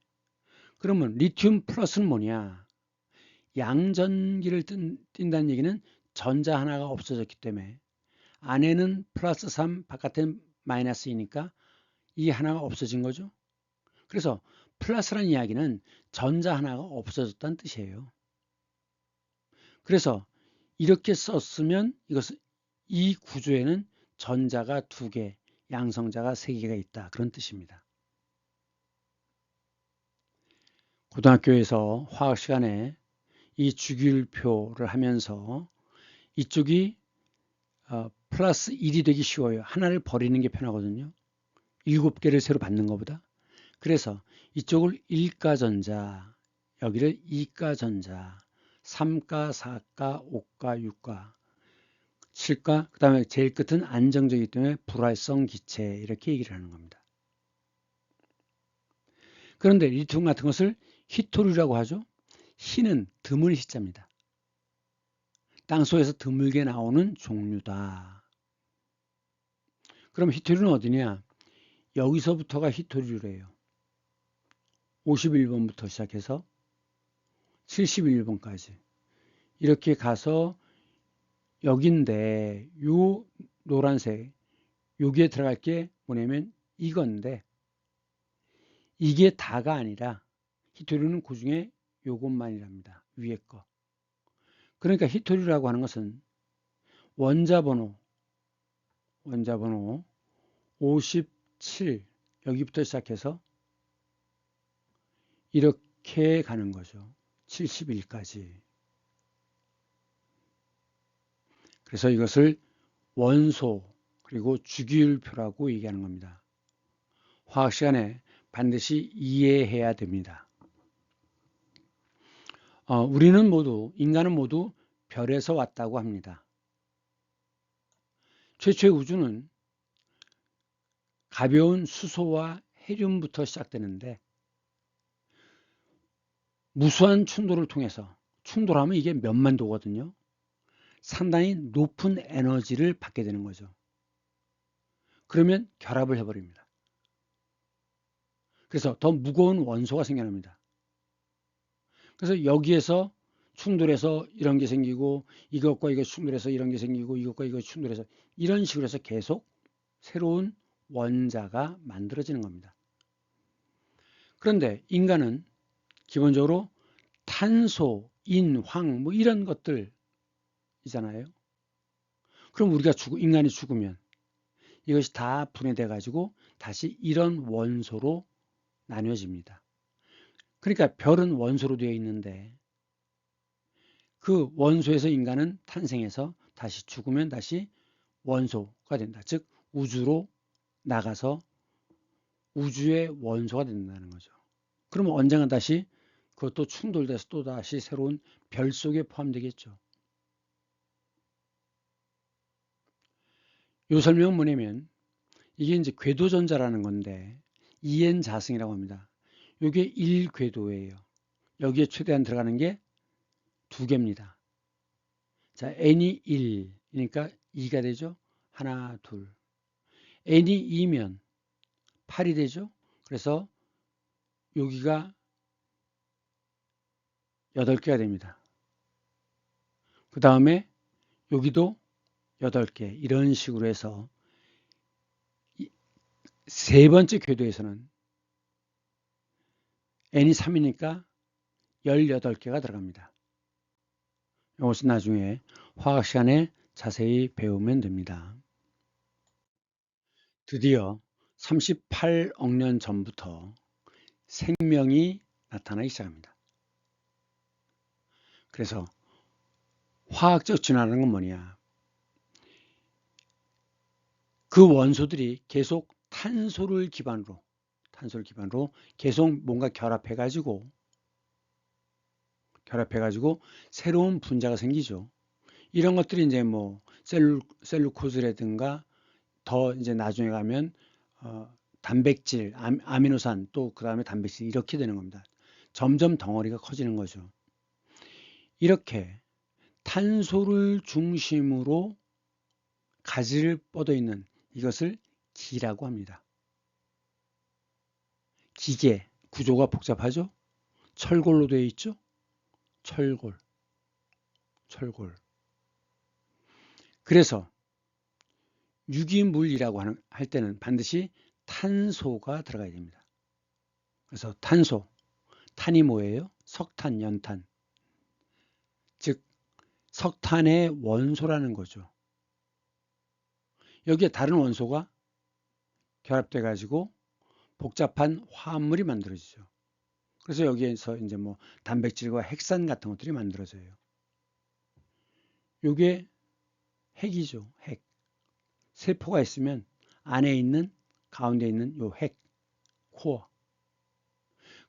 그러면 리튬 플러스는 뭐냐? 양전기를 띈다는 얘기는 전자 하나가 없어졌기 때문에 안에는 플러스 3, 바깥엔 마이너스 2니까 이 하나가 없어진 거죠. 그래서 플러스라는 이야기는 전자 하나가 없어졌다는 뜻이에요. 그래서 이렇게 썼으면 이 구조에는 전자가 2개, 양성자가 3개가 있다. 그런 뜻입니다. 고등학교에서 화학 시간에 이 주기율표를 하면서 이쪽이 플러스 1이 되기 쉬워요. 하나를 버리는 게 편하거든요. 7개를 새로 받는 것보다. 그래서 이쪽을 1가전자, 여기를 2가전자, 3가, 4가, 5가, 6가, 7가, 그 다음에 제일 끝은 안정적이기 때문에 불활성 기체 이렇게 얘기를 하는 겁니다. 그런데 리튬 같은 것을 희토류라고 하죠. 희는 드물 희자입니다. 땅속에서 드물게 나오는 종류다. 그럼 희토류는 어디냐? 여기서부터가 희토류래요. 51번부터 시작해서 71번까지 이렇게 가서 여긴데 요 노란색 여기에 들어갈 게 뭐냐면 이건데 이게 다가 아니라 희토류는 그 중에 요것만이랍니다. 위에 거. 그러니까 희토류라고 하는 것은 원자번호 57 여기부터 시작해서 이렇게 가는 거죠. 71까지. 그래서 이것을 원소 그리고 주기율표라고 얘기하는 겁니다. 화학 시간에 반드시 이해해야 됩니다. 인간은 모두 별에서 왔다고 합니다. 최초의 우주는 가벼운 수소와 헬륨부터 시작되는데 무수한 충돌을 통해서 충돌하면 이게 몇만 도거든요. 상당히 높은 에너지를 받게 되는 거죠. 그러면 결합을 해버립니다. 그래서 더 무거운 원소가 생겨납니다. 그래서 여기에서 충돌해서 이런 게 생기고 이것과 이거 충돌해서 이런 게 생기고 이것과 이거 충돌해서 이런 식으로 해서 계속 새로운 원자가 만들어지는 겁니다. 그런데 인간은 기본적으로 탄소, 인, 황 뭐 이런 것들이잖아요. 그럼 인간이 죽으면 이것이 다 분해돼 가지고 다시 이런 원소로 나뉘어집니다. 그러니까 별은 원소로 되어 있는데 그 원소에서 인간은 탄생해서 다시 죽으면 다시 원소가 된다. 즉 우주로 나가서 우주의 원소가 된다는 거죠. 그러면 언젠가 다시 그것도 충돌돼서 또 다시 새로운 별 속에 포함되겠죠. 이 설명은 뭐냐면 이게 이제 궤도전자라는 건데 EN 자승이라고 합니다. 이게 1궤도예요. 여기에 최대한 들어가는 게 2개입니다. 자, n이 1이니까 2가 되죠. 하나, 둘. n이 2면 8이 되죠. 그래서 여기가 8개가 됩니다. 그 다음에 여기도 8개 이런 식으로 해서 세 번째 궤도에서는 n이 3이니까 18개가 들어갑니다. 이것은 나중에 화학 시간에 자세히 배우면 됩니다. 드디어 38억 년 전부터 생명이 나타나기 시작합니다. 그래서 화학적 진화라는 건 뭐냐? 그 원소들이 계속 탄소를 기반으로 계속 뭔가 결합해가지고 새로운 분자가 생기죠. 이런 것들이 이제 뭐 셀루코즈라든가 더 이제 나중에 가면 단백질, 아미노산 또 그 다음에 단백질 이렇게 되는 겁니다. 점점 덩어리가 커지는 거죠. 이렇게 탄소를 중심으로 가지를 뻗어 있는 이것을 기라고 합니다. 기계 구조가 복잡하죠. 철골로 되어 있죠. 철골. 그래서 유기물이라고 할 때는 반드시 탄소가 들어가야 됩니다. 그래서 탄소, 탄이 뭐예요? 석탄, 연탄. 즉 석탄의 원소라는 거죠. 여기에 다른 원소가 결합돼 가지고 복잡한 화합물이 만들어지죠. 그래서 여기에서 이제 뭐 단백질과 핵산 같은 것들이 만들어져요. 이게 핵이죠. 핵. 세포가 있으면 안에 있는 가운데 있는 요 핵, 코어.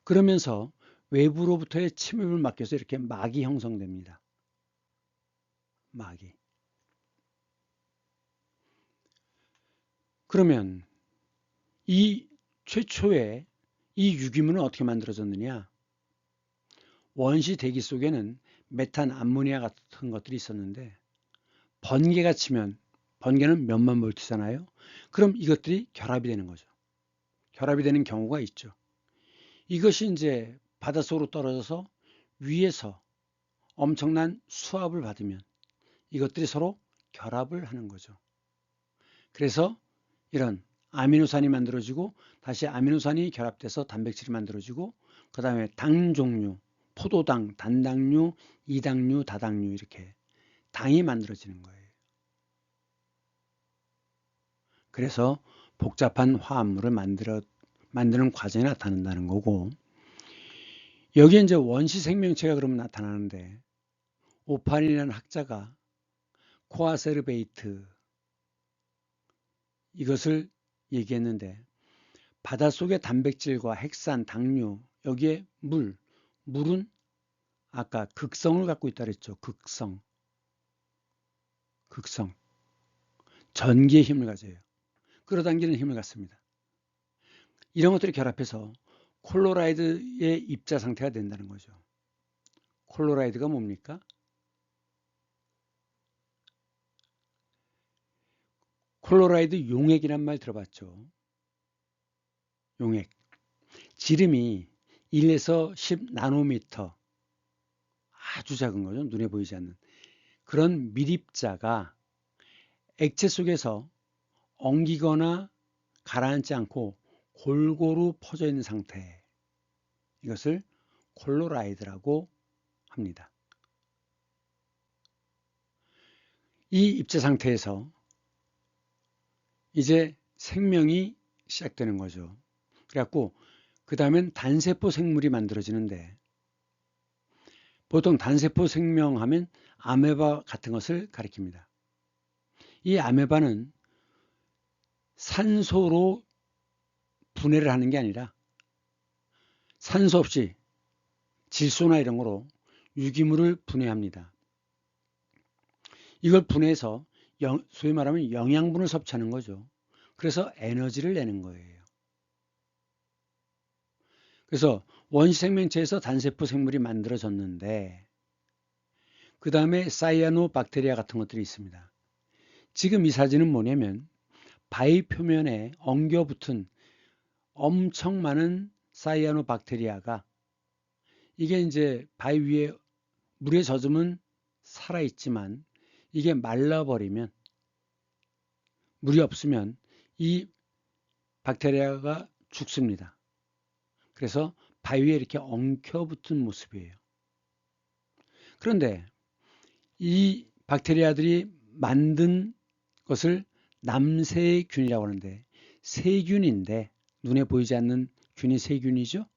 그러면서 외부로부터의 침입을 막혀서 이렇게 막이 형성됩니다. 막이. 그러면 이 최초의 이 유기물은 어떻게 만들어졌느냐? 원시 대기 속에는 메탄, 암모니아 같은 것들이 있었는데 번개가 치면 번개는 몇만 볼트잖아요. 그럼 이것들이 결합이 되는 거죠. 결합이 되는 경우가 있죠. 이것이 이제 바닷속으로 떨어져서 위에서 엄청난 수압을 받으면 이것들이 서로 결합을 하는 거죠. 그래서 이런 아미노산이 만들어지고 다시 아미노산이 결합돼서 단백질이 만들어지고 그 다음에 당 종류, 포도당, 단당류, 이당류, 다당류 이렇게 당이 만들어지는 거예요. 그래서 복잡한 화합물을 만드는 과정이 나타난다는 거고 여기에 이제 원시 생명체가 그러면 나타나는데 오판이라는 학자가 코아세르베이트 이것을 얘기했는데 바닷속의 단백질과 핵산, 당류 여기에 물은 아까 극성을 갖고 있다 그랬죠. 극성 전기의 힘을 가져요. 끌어당기는 힘을 갖습니다. 이런 것들이 결합해서 콜로라이드의 입자 상태가 된다는 거죠. 콜로라이드가 뭡니까? 콜로라이드 용액이란 말 들어봤죠? 용액. 지름이 1에서 10 나노미터 아주 작은 거죠. 눈에 보이지 않는 그런 밀입자가 액체 속에서 엉기거나 가라앉지 않고 골고루 퍼져 있는 상태 이것을 콜로라이드라고 합니다. 이 입자 상태에서 이제 생명이 시작되는 거죠. 그래갖고 그 다음엔 단세포 생물이 만들어지는데 보통 단세포 생명하면 아메바 같은 것을 가리킵니다. 이 아메바는 산소로 분해를 하는 게 아니라 산소 없이 질소나 이런 거로 유기물을 분해합니다. 이걸 분해해서 소위 말하면 영양분을 섭취하는 거죠. 그래서 에너지를 내는 거예요. 그래서 원시 생명체에서 단세포 생물이 만들어졌는데 그 다음에 사이아노박테리아 같은 것들이 있습니다. 지금 이 사진은 뭐냐면 바위 표면에 엉겨 붙은 엄청 많은 사이아노박테리아가 이게 이제 바위 위에 물에 젖으면 살아있지만 이게 말라버리면 물이 없으면 이 박테리아가 죽습니다. 그래서 바위 위에 이렇게 엉켜붙은 모습이에요. 그런데 이 박테리아들이 만든 것을 남세균이라고 하는데 세균인데 눈에 보이지 않는 균이 세균이죠.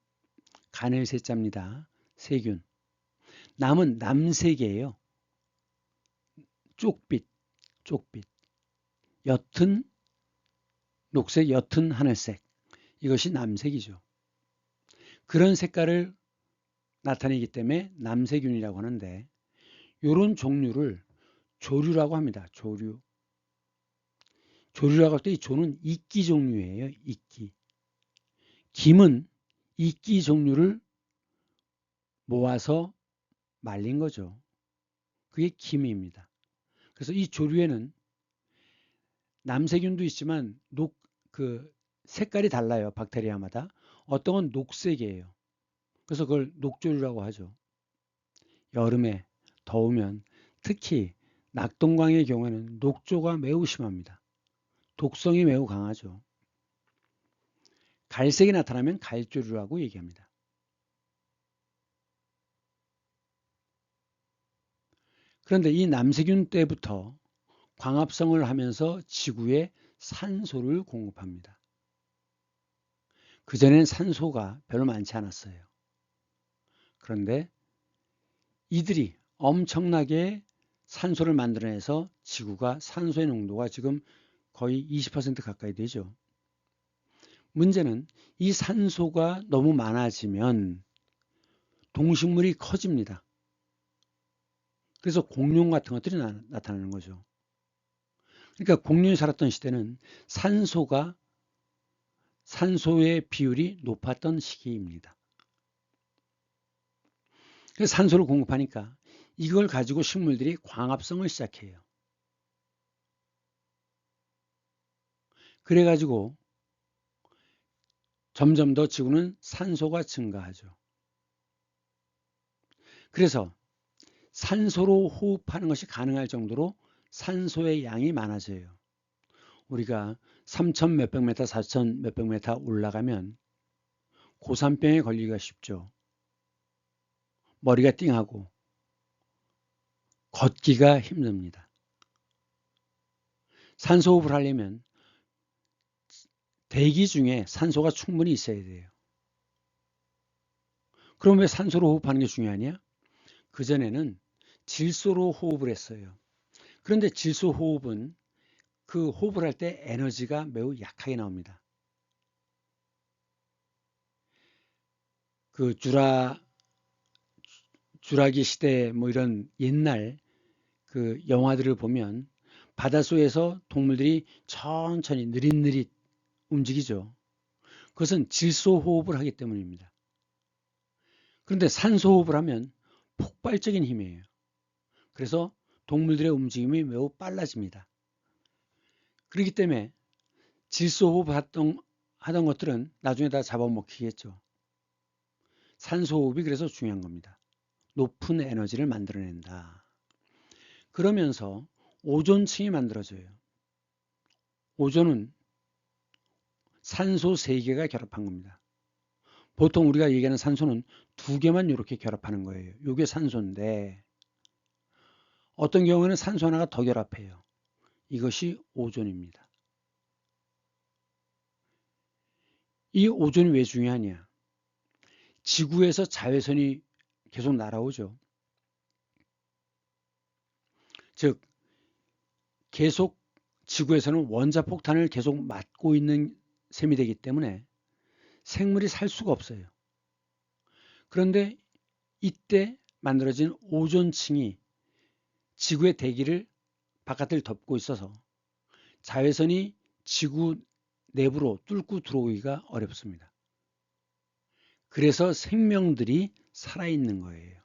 간의 세자입니다. 세균. 남은 남색이에요. 쪽빛. 옅은 녹색, 옅은 하늘색. 이것이 남색이죠. 그런 색깔을 나타내기 때문에 남세균이라고 하는데 이런 종류를 조류라고 합니다. 조류라고 할 때 이 조는 이끼 종류예요. 이끼. 김은 이끼 종류를 모아서 말린 거죠. 그게 김입니다. 그래서 이 조류에는 남세균도 있지만 색깔이 달라요. 박테리아마다. 어떤 건 녹색이에요. 그래서 그걸 녹조류라고 하죠. 여름에 더우면 특히 낙동강의 경우에는 녹조가 매우 심합니다. 독성이 매우 강하죠. 갈색이 나타나면 갈조류라고 얘기합니다. 그런데 이 남세균 때부터 광합성을 하면서 지구에 산소를 공급합니다. 그전에는 산소가 별로 많지 않았어요. 그런데 이들이 엄청나게 산소를 만들어내서 지구가 산소의 농도가 지금 거의 20% 가까이 되죠. 문제는 이 산소가 너무 많아지면 동식물이 커집니다. 그래서 공룡 같은 것들이 나타나는 거죠. 그러니까 공룡이 살았던 시대는 산소의 비율이 높았던 시기입니다. 그래서 산소를 공급하니까 이걸 가지고 식물들이 광합성을 시작해요. 그래가지고 점점 더 지구는 산소가 증가하죠. 그래서 산소로 호흡하는 것이 가능할 정도로 산소의 양이 많아져요. 우리가 3,000 몇백 메타, 4,000 몇백 메타 올라가면 고산병에 걸리기가 쉽죠. 머리가 띵하고 걷기가 힘듭니다. 산소 호흡을 하려면 대기 중에 산소가 충분히 있어야 돼요. 그럼 왜 산소로 호흡하는 게 중요하냐? 그전에는 질소로 호흡을 했어요. 그런데 질소 호흡은 그 호흡을 할 때 에너지가 매우 약하게 나옵니다. 그 주라기 시대 뭐 이런 옛날 그 영화들을 보면 바닷속에서 동물들이 천천히 느릿느릿 움직이죠. 그것은 질소 호흡을 하기 때문입니다. 그런데 산소 호흡을 하면 폭발적인 힘이에요. 그래서 동물들의 움직임이 매우 빨라집니다. 그렇기 때문에 질소 호흡을 하던 것들은 나중에 다 잡아먹히겠죠. 산소 호흡이 그래서 중요한 겁니다. 높은 에너지를 만들어낸다. 그러면서 오존층이 만들어져요. 오존은 산소 3개가 결합한 겁니다. 보통 우리가 얘기하는 산소는 2개만 이렇게 결합하는 거예요. 이게 산소인데 어떤 경우에는 산소 하나가 더 결합해요. 이것이 오존입니다. 이 오존이 왜 중요하냐? 지구에서 자외선이 계속 날아오죠. 즉 계속 지구에서는 원자폭탄을 계속 맞고 있는 셈이 되기 때문에 생물이 살 수가 없어요. 그런데 이때 만들어진 오존층이 지구의 대기를 바깥을 덮고 있어서 자외선이 지구 내부로 뚫고 들어오기가 어렵습니다. 그래서 생명들이 살아있는 거예요.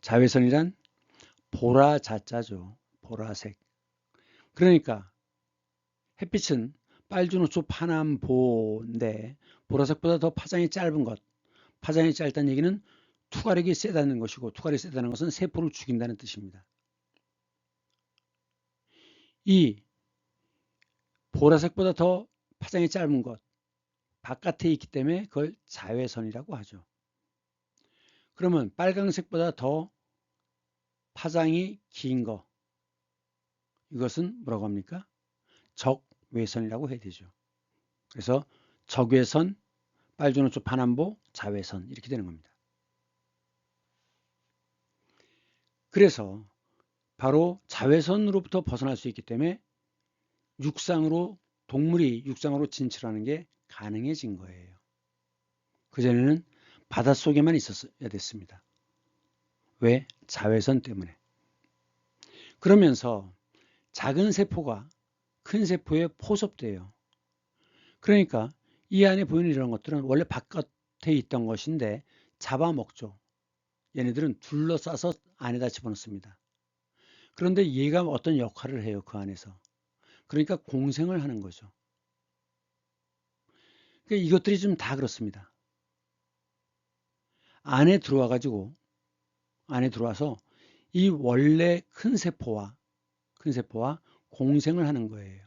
자외선이란 보라자자죠. 보라색. 그러니까 햇빛은 빨주노초 파남보인데 보라색보다 더 파장이 짧은 것. 파장이 짧다는 얘기는 투과력이 세다는 것이고 투과력이 세다는 것은 세포를 죽인다는 뜻입니다. 이 보라색보다 더 파장이 짧은 것 바깥에 있기 때문에 그걸 자외선이라고 하죠. 그러면 빨강색보다 더 파장이 긴 거 이것은 뭐라고 합니까? 적외선이라고 해야 되죠. 그래서 적외선, 빨주노초 파남보, 자외선 이렇게 되는 겁니다. 그래서 바로 자외선으로부터 벗어날 수 있기 때문에 동물이 육상으로 진출하는 게 가능해진 거예요. 그전에는 바닷속에만 있었어야 됐습니다. 왜? 자외선 때문에. 그러면서 작은 세포가 큰 세포에 포섭돼요. 그러니까 이 안에 보이는 이런 것들은 원래 바깥에 있던 것인데 잡아먹죠. 얘네들은 둘러싸서 안에다 집어넣습니다. 그런데 얘가 어떤 역할을 해요, 그 안에서. 그러니까 공생을 하는 거죠. 그러니까 이것들이 좀 다 그렇습니다. 안에 들어와서 이 원래 큰 세포와 공생을 하는 거예요.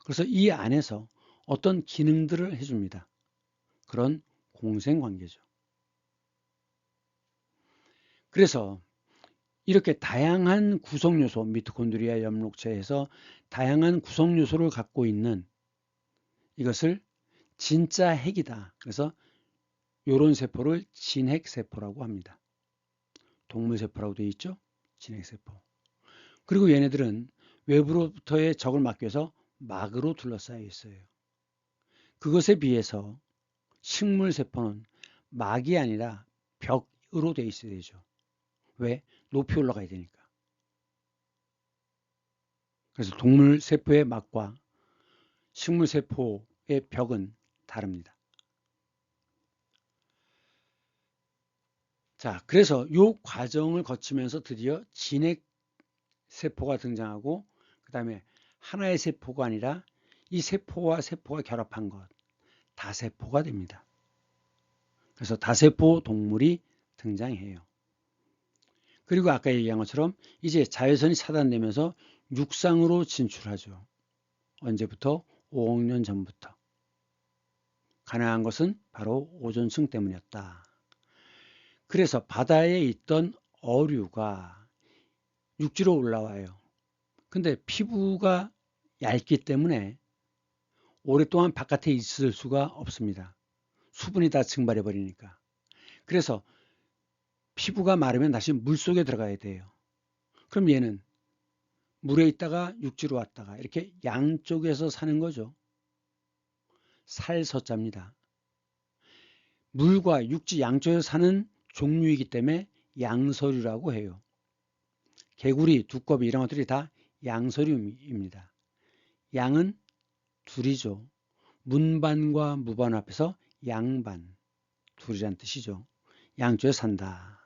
그래서 이 안에서 어떤 기능들을 해줍니다. 그런 공생관계죠. 그래서 이렇게 다양한 구성요소, 미토콘드리아 엽록체에서 다양한 구성요소를 갖고 있는 이것을 진짜 핵이다. 그래서 이런 세포를 진핵세포라고 합니다. 동물세포라고 되어 있죠? 진핵세포. 그리고 얘네들은 외부로부터의 적을 막기 위해서 막으로 둘러싸여 있어요. 그것에 비해서 식물세포는 막이 아니라 벽으로 되어 있어야 되죠. 왜? 높이 올라가야 되니까. 그래서 동물세포의 막과 식물세포의 벽은 다릅니다. 자, 그래서 이 과정을 거치면서 드디어 진핵세포가 등장하고 그 다음에 하나의 세포가 아니라 이 세포와 세포가 결합한 것, 다세포가 됩니다. 그래서 다세포 동물이 등장해요. 그리고 아까 얘기한 것처럼 이제 자외선이 차단되면서 육상으로 진출하죠. 언제부터? 5억 년 전부터. 가능한 것은 바로 오존층 때문이었다. 그래서 바다에 있던 어류가 육지로 올라와요. 근데 피부가 얇기 때문에 오랫동안 바깥에 있을 수가 없습니다. 수분이 다 증발해 버리니까. 그래서 피부가 마르면 다시 물속에 들어가야 돼요. 그럼 얘는 물에 있다가 육지로 왔다가 이렇게 양쪽에서 사는 거죠. 살서자입니다. 물과 육지 양쪽에서 사는 종류이기 때문에 양서류라고 해요. 개구리, 두꺼비 이런 것들이 다 양서류입니다. 양은 둘이죠. 문반과 무반 앞에서 양반, 둘이란 뜻이죠. 양쪽에 산다.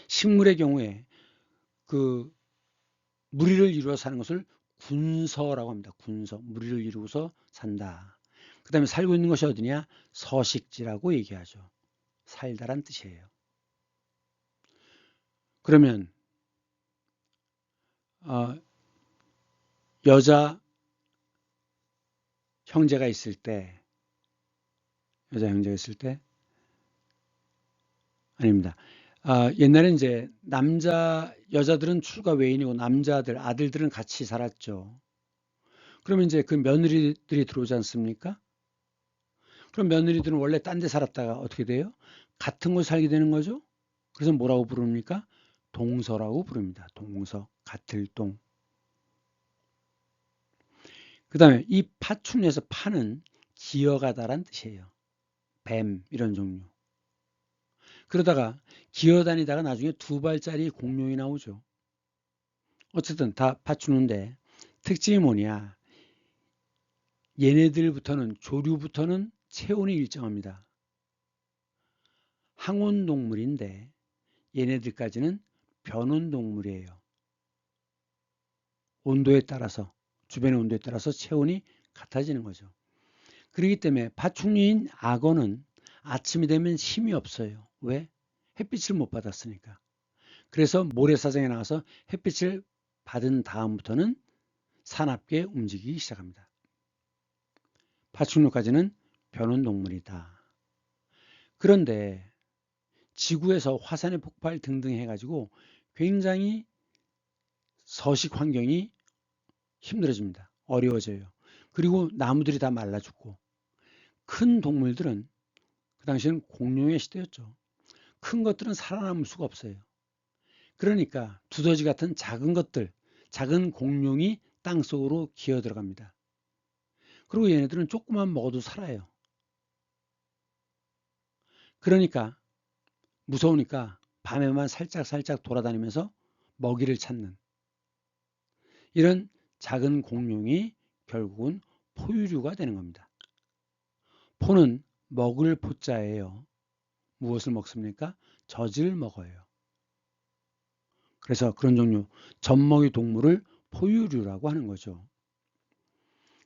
식물의 경우에 그 무리를 이루어 사는 것을 군서라고 합니다. 군서, 무리를 이루어서 산다. 그 다음에 살고 있는 것이 어디냐? 서식지라고 얘기하죠. 살다란 뜻이에요. 그러면 여자 형제가 있을 때 아닙니다. 옛날에 이제 여자들은 출가 외인이고 남자들, 아들들은 같이 살았죠. 그러면 이제 그 며느리들이 들어오지 않습니까? 그럼 며느리들은 원래 딴 데 살았다가 어떻게 돼요? 같은 곳에 살게 되는 거죠. 그래서 뭐라고 부릅니까? 동서라고 부릅니다. 동서, 같을 동. 그 다음에 이 파충류에서 파는 기어가다란 뜻이에요. 뱀 이런 종류. 그러다가 기어다니다가 나중에 2발짜리 공룡이 나오죠. 어쨌든 다 파충류인데 특징이 뭐냐? 얘네들부터는 조류부터는 체온이 일정합니다. 항온동물인데 얘네들까지는 변온동물이에요. 온도에 따라서 주변의 온도에 따라서 체온이 같아지는 거죠. 그렇기 때문에 파충류인 악어는 아침이 되면 힘이 없어요. 왜? 햇빛을 못 받았으니까. 그래서 모래사장에 나가서 햇빛을 받은 다음부터는 사납게 움직이기 시작합니다. 파충류까지는 변온동물이다. 그런데 지구에서 화산의 폭발 등등 해가지고 굉장히 서식 환경이 힘들어집니다. 어려워져요. 그리고 나무들이 다 말라 죽고 큰 동물들은 그 당시에는 공룡의 시대였죠. 큰 것들은 살아남을 수가 없어요. 그러니까 두더지 같은 작은 것들, 작은 공룡이 땅속으로 기어 들어갑니다. 그리고 얘네들은 조금만 먹어도 살아요. 그러니까 무서우니까 밤에만 살짝 돌아다니면서 먹이를 찾는 이런 작은 공룡이 결국은 포유류가 되는 겁니다. 포는 먹을 포자예요. 무엇을 먹습니까? 젖을 먹어요. 그래서 그런 종류 젖먹이 동물을 포유류라고 하는 거죠.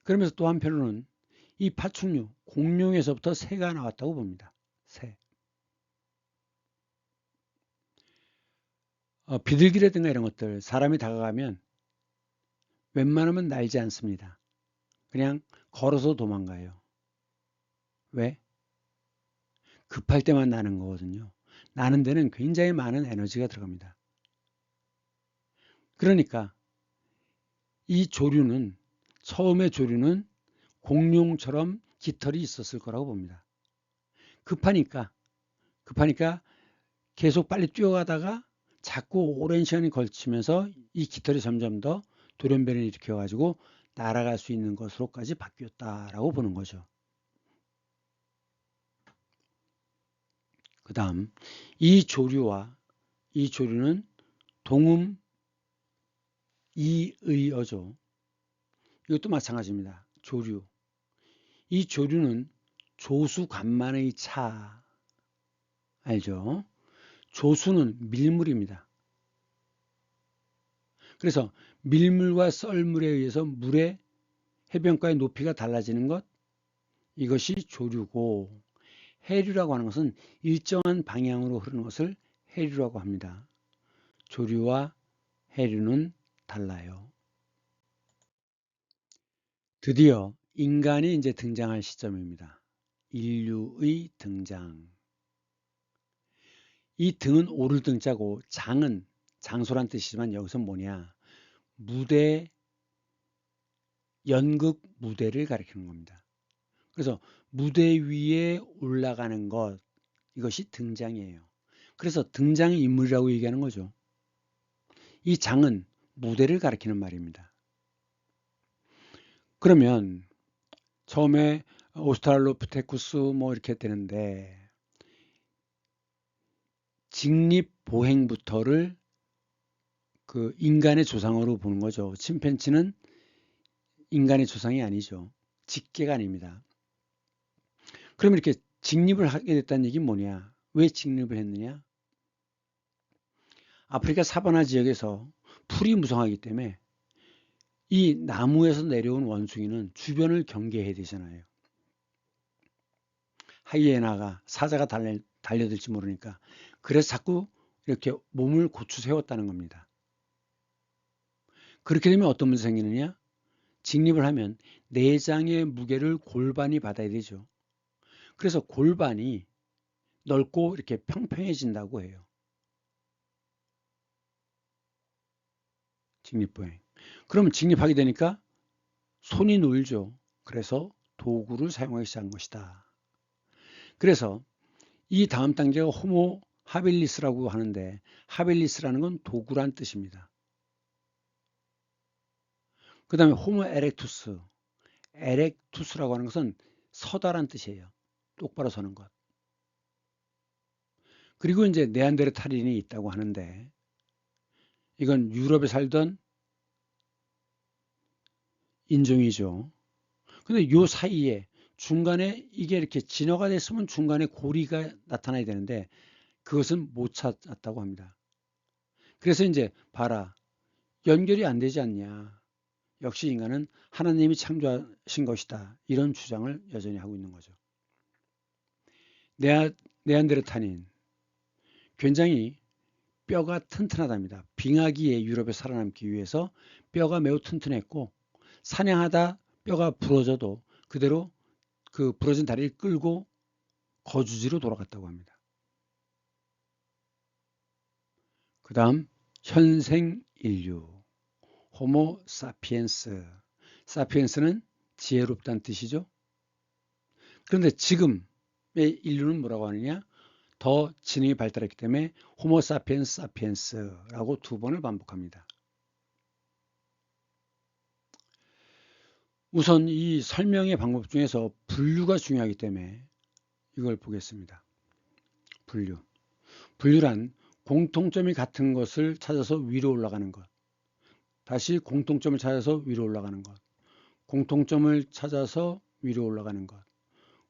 그러면서 또 한편으로는 이 파충류, 공룡에서부터 새가 나왔다고 봅니다. 새. 비둘기라든가 이런 것들 사람이 다가가면 웬만하면 날지 않습니다. 그냥 걸어서 도망가요. 왜? 급할 때만 나는 거거든요. 나는 데는 굉장히 많은 에너지가 들어갑니다. 그러니까 이 조류는 처음에 조류는 공룡처럼 깃털이 있었을 거라고 봅니다. 급하니까 계속 빨리 뛰어가다가 자꾸 오랜 시간이 걸치면서 이 깃털이 점점 더 돌연변이를 일으켜 가지고 날아갈 수 있는 것으로까지 바뀌었다라고 보는 거죠. 그 다음 이 조류는 동음 이의어죠. 이것도 마찬가지입니다. 조류. 이 조류는 조수간만의 차 알죠? 조수는 밀물입니다. 그래서 밀물과 썰물에 의해서 물의 해변가의 높이가 달라지는 것, 이것이 조류고, 해류라고 하는 것은 일정한 방향으로 흐르는 것을 해류라고 합니다. 조류와 해류는 달라요. 드디어 인간이 이제 등장할 시점입니다. 인류의 등장. 이 등은 오를 등자고 장은 장소란 뜻이지만 여기서 뭐냐? 무대, 연극 무대를 가리키는 겁니다. 그래서 무대 위에 올라가는 것, 이것이 등장이에요. 그래서 등장 인물이라고 얘기하는 거죠. 이 장은 무대를 가리키는 말입니다. 그러면 처음에 오스트랄로피테쿠스 뭐 이렇게 되는데 직립보행부터를 그 인간의 조상으로 보는 거죠. 침팬지는 인간의 조상이 아니죠. 직계가 아닙니다. 그럼 이렇게 직립을 하게 됐다는 얘기는 뭐냐? 왜 직립을 했느냐? 아프리카 사바나 지역에서 풀이 무성하기 때문에 이 나무에서 내려온 원숭이는 주변을 경계해야 되잖아요. 하이에나가 사자가 달려들지 모르니까. 그래서 자꾸 이렇게 몸을 고추 세웠다는 겁니다. 그렇게 되면 어떤 문제가 생기느냐? 직립을 하면 내장의 무게를 골반이 받아야 되죠. 그래서 골반이 넓고 이렇게 평평해진다고 해요. 직립보행. 그러면 직립하게 되니까 손이 놀죠. 그래서 도구를 사용하기 시작한 것이다. 그래서 이 다음 단계가 호모 하빌리스라고 하는데 하빌리스라는 건 도구란 뜻입니다. 그 다음에 호모 에렉투스. 에렉투스라고 하는 것은 서다란 뜻이에요. 똑바로 서는 것. 그리고 이제 네안데르탈인이 있다고 하는데 이건 유럽에 살던 인종이죠. 근데 요 사이에 중간에 이게 이렇게 진화가 됐으면 중간에 고리가 나타나야 되는데 그것은 못 찾았다고 합니다. 그래서 이제 봐라. 연결이 안 되지 않냐. 역시 인간은 하나님이 창조하신 것이다. 이런 주장을 여전히 하고 있는 거죠. 네안데르탈인 굉장히 뼈가 튼튼하답니다. 빙하기에 유럽에 살아남기 위해서 뼈가 매우 튼튼했고 사냥하다 뼈가 부러져도 그대로 그 부러진 다리를 끌고 거주지로 돌아갔다고 합니다. 그 다음 현생 인류 호모 사피엔스. 사피엔스는 지혜롭다는 뜻이죠. 그런데 지금의 인류는 뭐라고 하느냐? 더 지능이 발달했기 때문에 호모 사피엔스 사피엔스라고 두 번을 반복합니다. 우선 이 설명의 방법 중에서 분류가 중요하기 때문에 이걸 보겠습니다. 분류. 분류란 공통점이 같은 것을 찾아서 위로 올라가는 것. 다시 공통점을 찾아서 위로 올라가는 것. 공통점을 찾아서 위로 올라가는 것.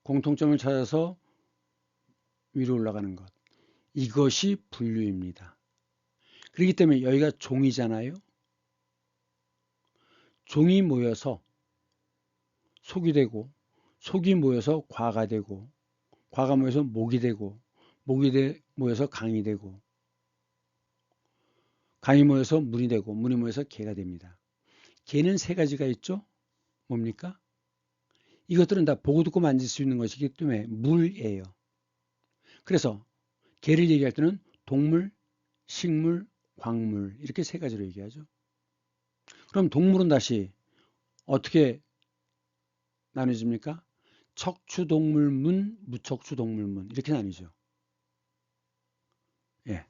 공통점을 찾아서 위로 올라가는 것. 이것이 분류입니다. 그렇기 때문에 여기가 종이잖아요. 종이 모여서 속이 되고 속이 모여서 과가 되고 과가 모여서 목이 되고 목이 모여서 강이 되고 강이 모여서 문이 되고 문이 모여서 개가 됩니다. 개는 세 가지가 있죠. 뭡니까? 이것들은 다 보고 듣고 만질 수 있는 것이기 때문에 물이에요. 그래서 개를 얘기할 때는 동물, 식물, 광물 이렇게 세 가지로 얘기하죠. 그럼 동물은 다시 어떻게 나눠집니까? 척추동물문, 무척추동물문 이렇게 나뉘죠. 예.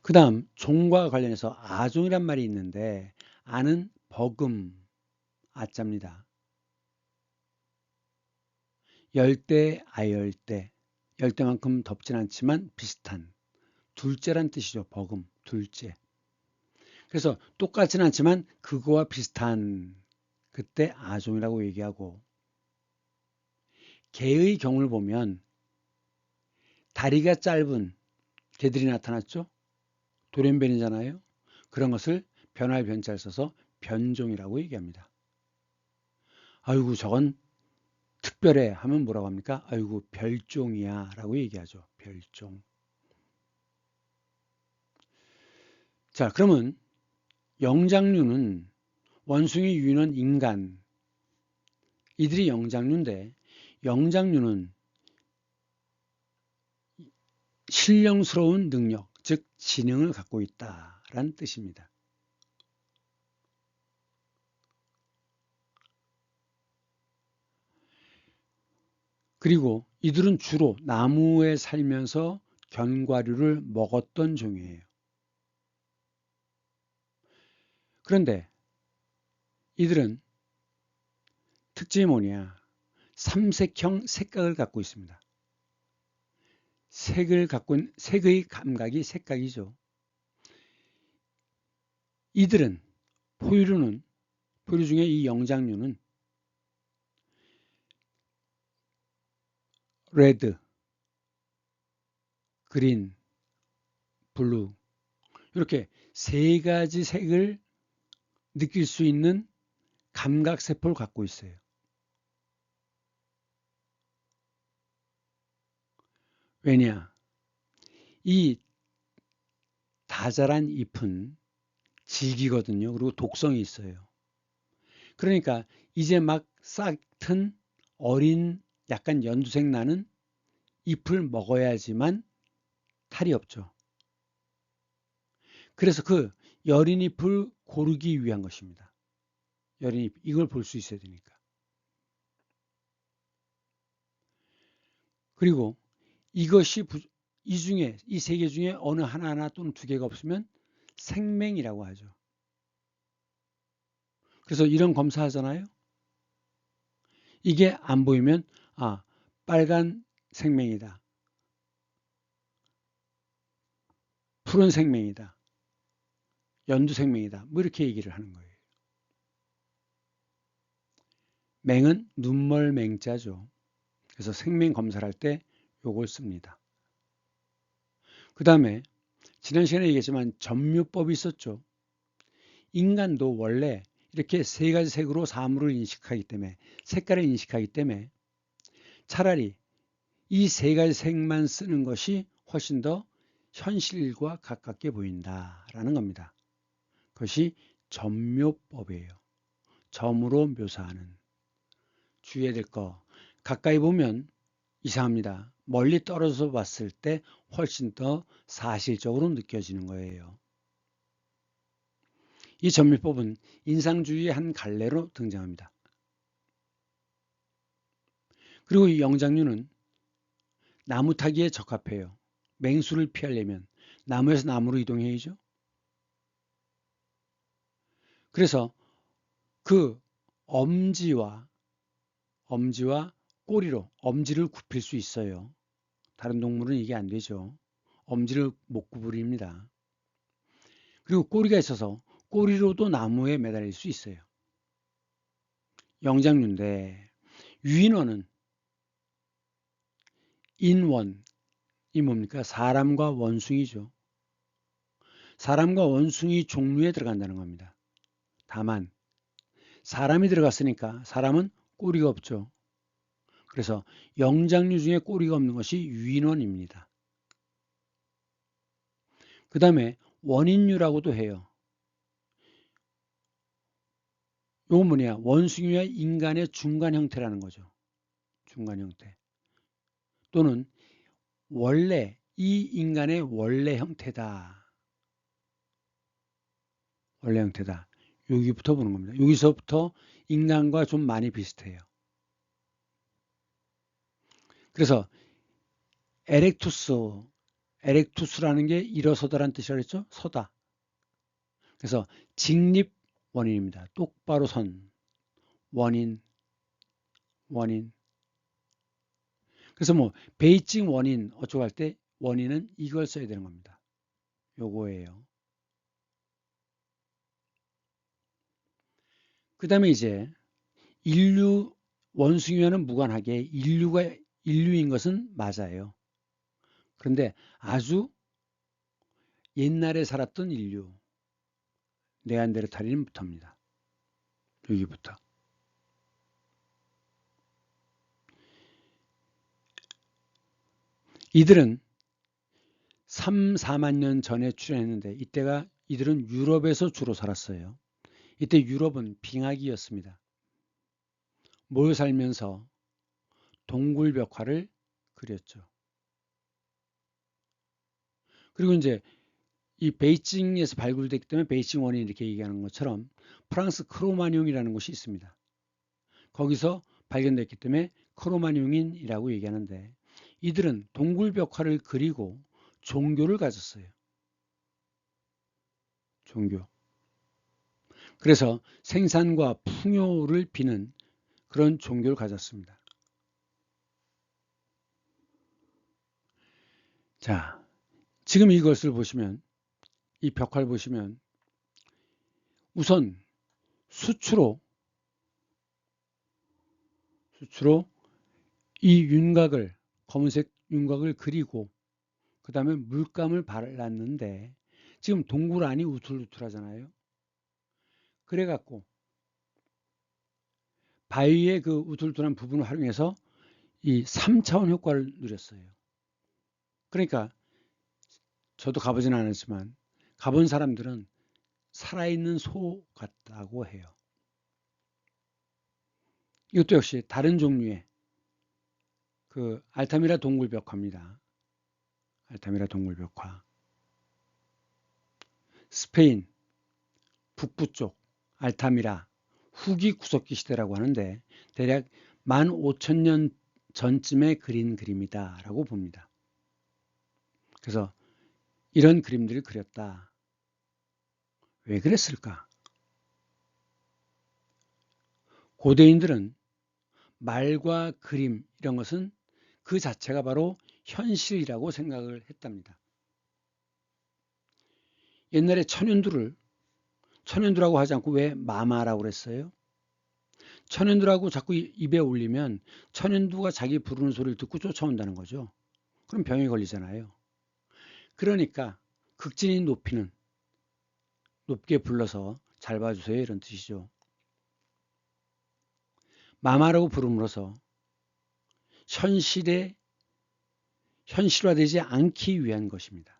그 다음 종과 관련해서 아종이란 말이 있는데 아는 버금, 아자입니다. 열대, 아열대, 열대만큼 덥진 않지만 비슷한 둘째란 뜻이죠. 버금, 둘째. 그래서 똑같진 않지만 그거와 비슷한 그때 아종이라고 얘기하고 개의 경우를 보면 다리가 짧은 개들이 나타났죠. 돌연변이잖아요. 그런 것을 변할 변자를 써서 변종이라고 얘기합니다. 아이고 저건 특별해 하면 뭐라고 합니까? 아이고 별종이야 라고 얘기하죠. 별종. 자, 그러면 영장류는 원숭이, 유인원, 인간 이들이 영장류인데 영장류는 신령스러운 능력, 즉 지능을 갖고 있다라는 뜻입니다. 그리고 이들은 주로 나무에 살면서 견과류를 먹었던 종이에요. 그런데 이들은 특징이 뭐냐? 삼색형 색각을 갖고 있습니다. 색을 갖고 있는 색의 감각이 색각이죠. 이들은 포유류 중에 이 영장류는 레드, 그린, 블루 이렇게 세 가지 색을 느낄 수 있는 감각세포를 갖고 있어요. 왜냐? 이 다자란 잎은 질기거든요. 그리고 독성이 있어요. 그러니까 이제 막 싹 튼 어린 약간 연두색 나는 잎을 먹어야지만 탈이 없죠. 그래서 그 여린 잎을 고르기 위한 것입니다. 여린 잎, 이걸 볼 수 있어야 되니까. 그리고 이것이 이 중에 이 세 개 중에 어느 하나 또는 두 개가 없으면 생맹이라고 하죠. 그래서 이런 검사하잖아요. 이게 안 보이면 빨간 생맹이다. 푸른 생맹이다. 연두 생맹이다. 뭐 이렇게 얘기를 하는 거예요. 맹은 눈멀 맹자죠. 그래서 생맹 검사를 할 때 요걸 씁니다. 그 다음에 지난 시간에 얘기했지만 점유법이 있었죠. 인간도 원래 이렇게 세 가지 색으로 사물을 인식하기 때문에 색깔을 인식하기 때문에 차라리 이 세 가지 색만 쓰는 것이 훨씬 더 현실과 가깝게 보인다라는 겁니다. 그것이 점묘법이에요. 점으로 묘사하는. 주의해야 될 거. 가까이 보면 이상합니다. 멀리 떨어져서 봤을 때 훨씬 더 사실적으로 느껴지는 거예요. 이 점묘법은 인상주의의 한 갈래로 등장합니다. 그리고 이 영장류는 나무 타기에 적합해요. 맹수를 피하려면 나무에서 나무로 이동해야죠. 그래서 그 엄지와 꼬리로 엄지를 굽힐 수 있어요. 다른 동물은 이게 안 되죠. 엄지를 못 구부립니다. 그리고 꼬리가 있어서 꼬리로도 나무에 매달릴 수 있어요. 영장류인데 유인원은 인원이 뭡니까? 사람과 원숭이죠. 사람과 원숭이 종류에 들어간다는 겁니다. 다만 사람이 들어갔으니까 사람은 꼬리가 없죠. 그래서 영장류 중에 꼬리가 없는 것이 유인원입니다. 그 다음에 원인류라고도 해요. 이건 뭐냐? 원숭이와 인간의 중간 형태라는 거죠. 중간 형태. 또는 원래 이 인간의 원래 형태다. 원래 형태다. 여기부터 보는 겁니다. 여기서부터 인간과 좀 많이 비슷해요. 그래서 에렉투스라는 게 일어서다라는 뜻이라고 했죠? 서다. 그래서 직립 원인입니다. 똑바로 선 원인. 그래서 뭐 베이징 원인 어쩌고 할 때 원인은 이걸 써야 되는 겁니다. 요거예요. 그 다음에 이제 인류 원숭이와는 무관하게 인류인 것은 맞아요. 그런데 아주 옛날에 살았던 인류, 네안데르탈인부터입니다. 여기부터. 이들은 3, 4만 년 전에 출현했는데 이때가 이들은 유럽에서 주로 살았어요. 이때 유럽은 빙하기였습니다. 모여 살면서 동굴 벽화를 그렸죠. 그리고 이제 이 베이징에서 발굴됐기 때문에 베이징 원인 이렇게 얘기하는 것처럼 프랑스 크로마뇽이라는 곳이 있습니다. 거기서 발견됐기 때문에 크로마뇽인이라고 얘기하는데 이들은 동굴 벽화를 그리고 종교를 가졌어요. 종교. 그래서 생산과 풍요를 비는 그런 종교를 가졌습니다. 자, 지금 이것을 보시면 이 벽화를 보시면 우선 수치로 이 윤곽을 검은색 윤곽을 그리고 그 다음에 물감을 발랐는데 지금 동굴 안이 우툴우툴하잖아요. 그래갖고 바위의 그 우툴우툴한 부분을 활용해서 이 3차원 효과를 누렸어요. 그러니까 저도 가보진 않았지만 가본 사람들은 살아있는 소 같다고 해요. 이것도 역시 다른 종류의 그 알타미라 동굴 벽화입니다. 알타미라 동굴 벽화. 스페인 북부 쪽 알타미라 후기 구석기 시대라고 하는데 대략 15,000년 전쯤에 그린 그림이다 라고 봅니다. 그래서 이런 그림들을 그렸다. 왜 그랬을까? 고대인들은 말과 그림 이런 것은 그 자체가 바로 현실이라고 생각을 했답니다. 옛날에 천연두라고 하지 않고 왜 마마라고 그랬어요? 천연두라고 자꾸 입에 올리면 천연두가 자기 부르는 소리를 듣고 쫓아온다는 거죠. 그럼 병에 걸리잖아요. 그러니까 극진히 높게 불러서 잘 봐주세요 이런 뜻이죠. 마마라고 부름으로써 현실화되지 않기 위한 것입니다.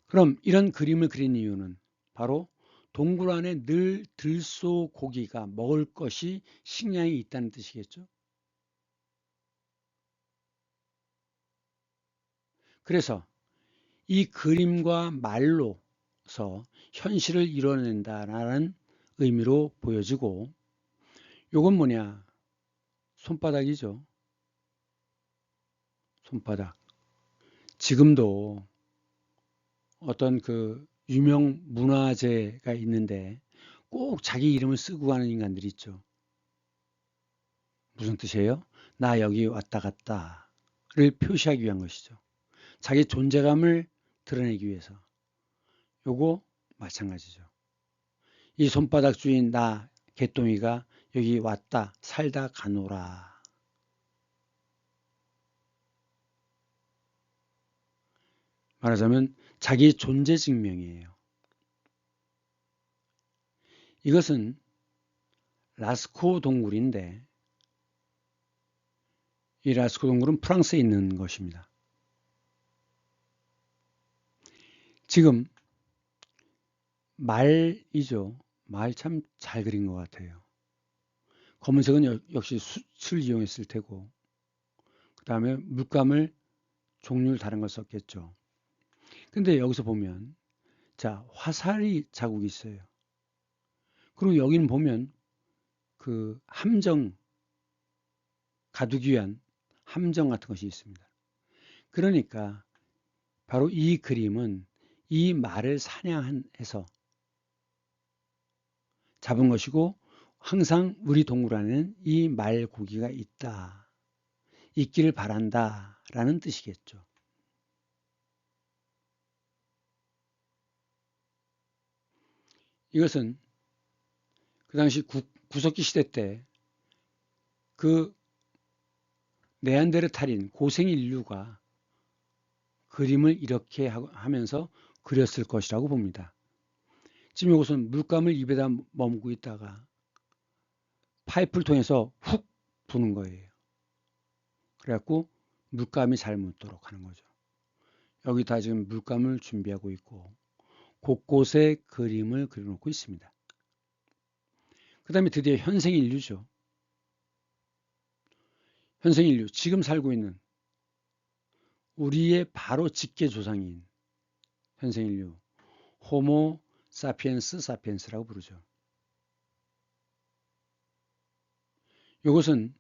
그럼 이런 그림을 그린 이유는 바로 동굴 안에 늘 들소고기가 먹을 것이 식량이 있다는 뜻이겠죠. 그래서 이 그림과 말로서 현실을 이뤄낸다라는 의미로 보여지고 요건 뭐냐? 손바닥이죠. 손바닥. 지금도 어떤 그 유명 문화재가 있는데 꼭 자기 이름을 쓰고 가는 인간들이 있죠. 무슨 뜻이에요? 나 여기 왔다 갔다를 표시하기 위한 것이죠. 자기 존재감을 드러내기 위해서. 요거 마찬가지죠. 이 손바닥 주인 나 개똥이가 여기 왔다 살다 가노라. 말하자면 자기 존재 증명이에요. 이것은 라스코 동굴인데 이 라스코 동굴은 프랑스에 있는 것입니다. 지금 말이죠. 말 참 잘 그린 것 같아요. 검은색은 역시 숯을 이용했을 테고, 그 다음에 물감을 종류를 다른 걸 썼겠죠. 근데 여기서 보면, 자, 화살이 자국이 있어요. 그리고 여기는 보면 그 함정, 가두기 위한 함정 같은 것이 있습니다. 그러니까 바로 이 그림은 이 말을 사냥해서 잡은 것이고, 항상 우리 동물 안에는 이 말고기가 있다, 있기를 바란다 라는 뜻이겠죠. 이것은 그 당시 구석기 시대 때 그 네안데르탈인 고생 인류가 그림을 이렇게 하면서 그렸을 것이라고 봅니다. 지금 이것은 물감을 입에다 머무고 있다가 파이프를 통해서 훅 부는 거예요. 그래갖고 물감이 잘 묻도록 하는 거죠. 여기다 지금 물감을 준비하고 있고 곳곳에 그림을 그려놓고 있습니다. 그 다음에 드디어 현생 인류죠. 현생 인류, 지금 살고 있는 우리의 바로 직계 조상인 현생 인류, 호모 사피엔스 사피엔스라고 부르죠. 이것은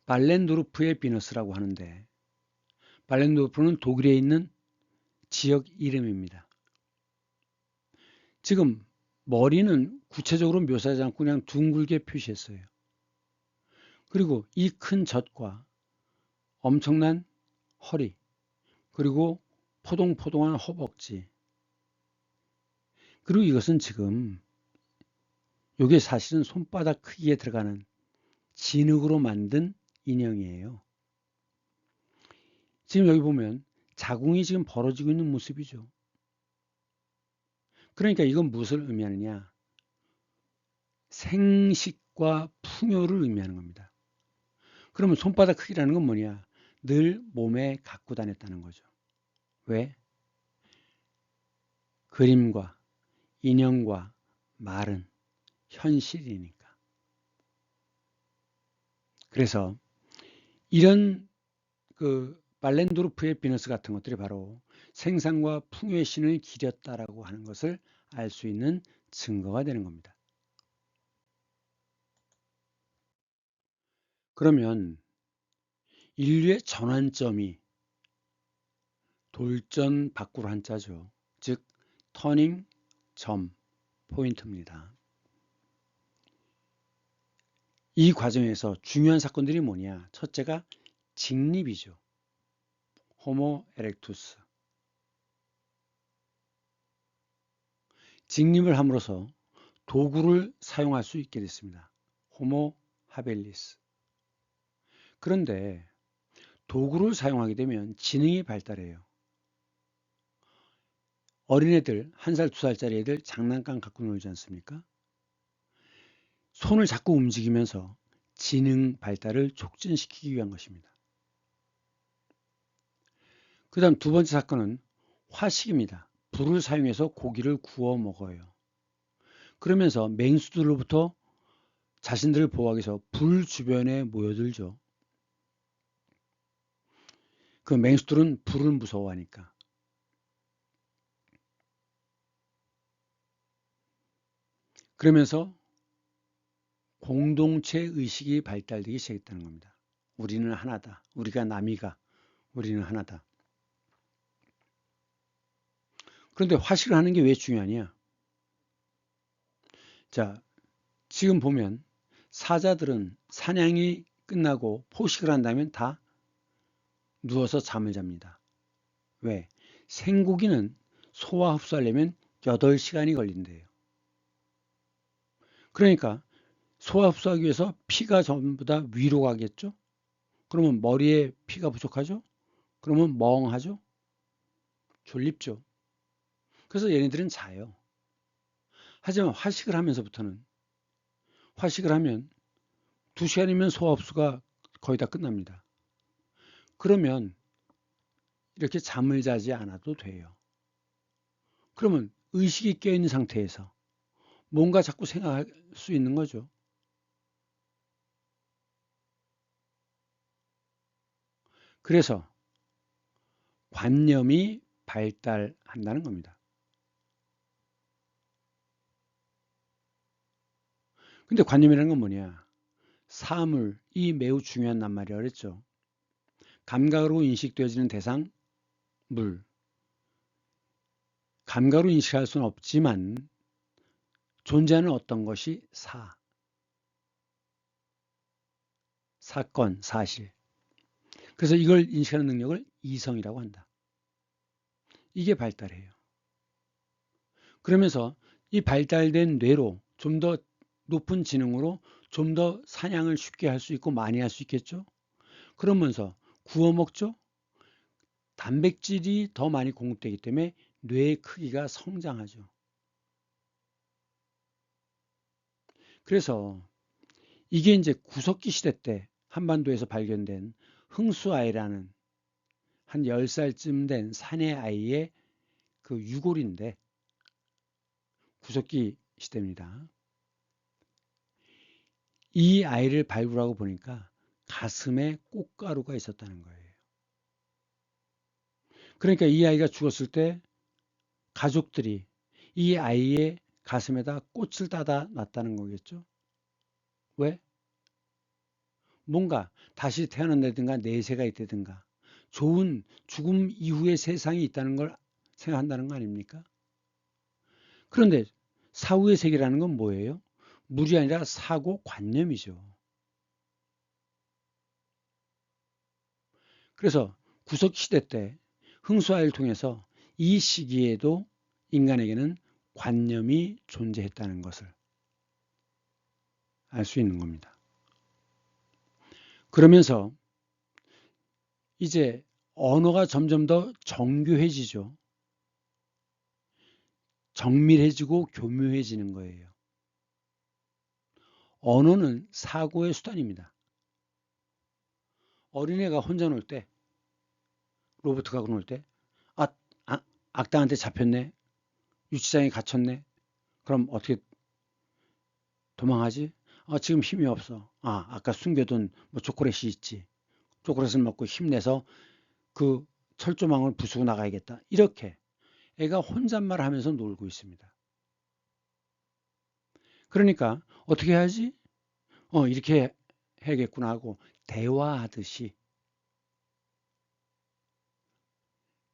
발렌도르프의 비너스라고 하는데, 발렌도르프는 독일에 있는 지역 이름입니다. 지금 머리는 구체적으로 묘사하지 않고 그냥 둥글게 표시했어요. 그리고 이 큰 젖과 엄청난 허리, 그리고 포동포동한 허벅지, 그리고 이것은 지금 이게 사실은 손바닥 크기에 들어가는 진흙으로 만든 인형이에요. 지금 여기 보면 자궁이 지금 벌어지고 있는 모습이죠. 그러니까 이건 무엇을 의미하느냐? 생식과 풍요를 의미하는 겁니다. 그러면 손바닥 크기라는 건 뭐냐? 늘 몸에 갖고 다녔다는 거죠. 왜? 그림과 인형과 말은 현실이니까. 그래서 이런 그 발렌도르프의 비너스 같은 것들이 바로 생산과 풍요의 신을 기렸다라고 하는 것을 알 수 있는 증거가 되는 겁니다. 그러면 인류의 전환점이 돌전 밖으로 한자죠. 즉 터닝 점 포인트입니다. 이 과정에서 중요한 사건들이 뭐냐? 첫째가 직립이죠. 호모 에렉투스. 직립을 함으로써 도구를 사용할 수 있게 됐습니다. 호모 하벨리스. 그런데 도구를 사용하게 되면 지능이 발달해요. 어린애들, 1살, 2살짜리 애들 장난감 갖고 놀지 않습니까? 손을 자꾸 움직이면서 지능 발달을 촉진시키기 위한 것입니다. 그 다음 두 번째 사건은 화식입니다. 불을 사용해서 고기를 구워 먹어요. 그러면서 맹수들로부터 자신들을 보호하기 위해서 불 주변에 모여들죠. 그 맹수들은 불을 무서워하니까. 그러면서 공동체 의식이 발달되기 시작했다는 겁니다. 우리는 하나다. 우리가 남이가. 우리는 하나다. 그런데 화식을 하는 게 왜 중요하냐? 자, 지금 보면 사자들은 사냥이 끝나고 포식을 한다면 다 누워서 잠을 잡니다. 왜? 생고기는 소화 흡수하려면 8시간이 걸린대요. 그러니까 소화 흡수하기 위해서 피가 전부 다 위로 가겠죠? 그러면 머리에 피가 부족하죠? 그러면 멍하죠? 졸립죠? 그래서 얘네들은 자요. 하지만 화식을 하면서부터는, 화식을 하면 2시간이면 소화 흡수가 거의 다 끝납니다. 그러면 이렇게 잠을 자지 않아도 돼요. 그러면 의식이 깨어있는 상태에서 뭔가 자꾸 생각할 수 있는 거죠. 그래서 관념이 발달한다는 겁니다. 근데 관념이라는 건 뭐냐? 사물이 매우 중요한 낱말이라고 그랬죠. 감각으로 인식되어지는 대상, 물. 감각으로 인식할 수는 없지만 존재하는 어떤 것이 사건, 사실. 그래서 이걸 인식하는 능력을 이성이라고 한다. 이게 발달해요. 그러면서 이 발달된 뇌로 좀 더 높은 지능으로 좀 더 사냥을 쉽게 할 수 있고 많이 할 수 있겠죠. 그러면서 구워 먹죠. 단백질이 더 많이 공급되기 때문에 뇌의 크기가 성장하죠. 그래서 이게 이제 구석기 시대 때 한반도에서 발견된 흥수아이라는 한 10살쯤 된 사내 아이의 그 유골인데 구석기 시대입니다. 이 아이를 발굴하고 보니까 가슴에 꽃가루가 있었다는 거예요. 그러니까 이 아이가 죽었을 때 가족들이 이 아이의 가슴에다 꽃을 따다 놨다는 거겠죠. 왜? 뭔가 다시 태어난다든가 내세가 있다든가 좋은 죽음 이후의 세상이 있다는 걸 생각한다는 거 아닙니까? 그런데 사후의 세계라는 건 뭐예요? 물이 아니라 사고 관념이죠. 그래서 구석시대 때 흥수아이를 통해서 이 시기에도 인간에게는 관념이 존재했다는 것을 알 수 있는 겁니다. 그러면서 이제 언어가 점점 더 정교해지죠. 정밀해지고 교묘해지는 거예요. 언어는 사고의 수단입니다. 어린애가 혼자 놀 때, 로봇가 놀 때, 아, 악당한테 잡혔네, 유치장에 갇혔네, 그럼 어떻게 도망하지? 지금 힘이 없어. 아까 숨겨둔 뭐 초콜릿이 있지. 초콜릿을 먹고 힘내서 그 철조망을 부수고 나가야겠다. 이렇게 애가 혼잣말 하면서 놀고 있습니다. 그러니까 어떻게 해야지? 이렇게 해야겠구나 하고 대화하듯이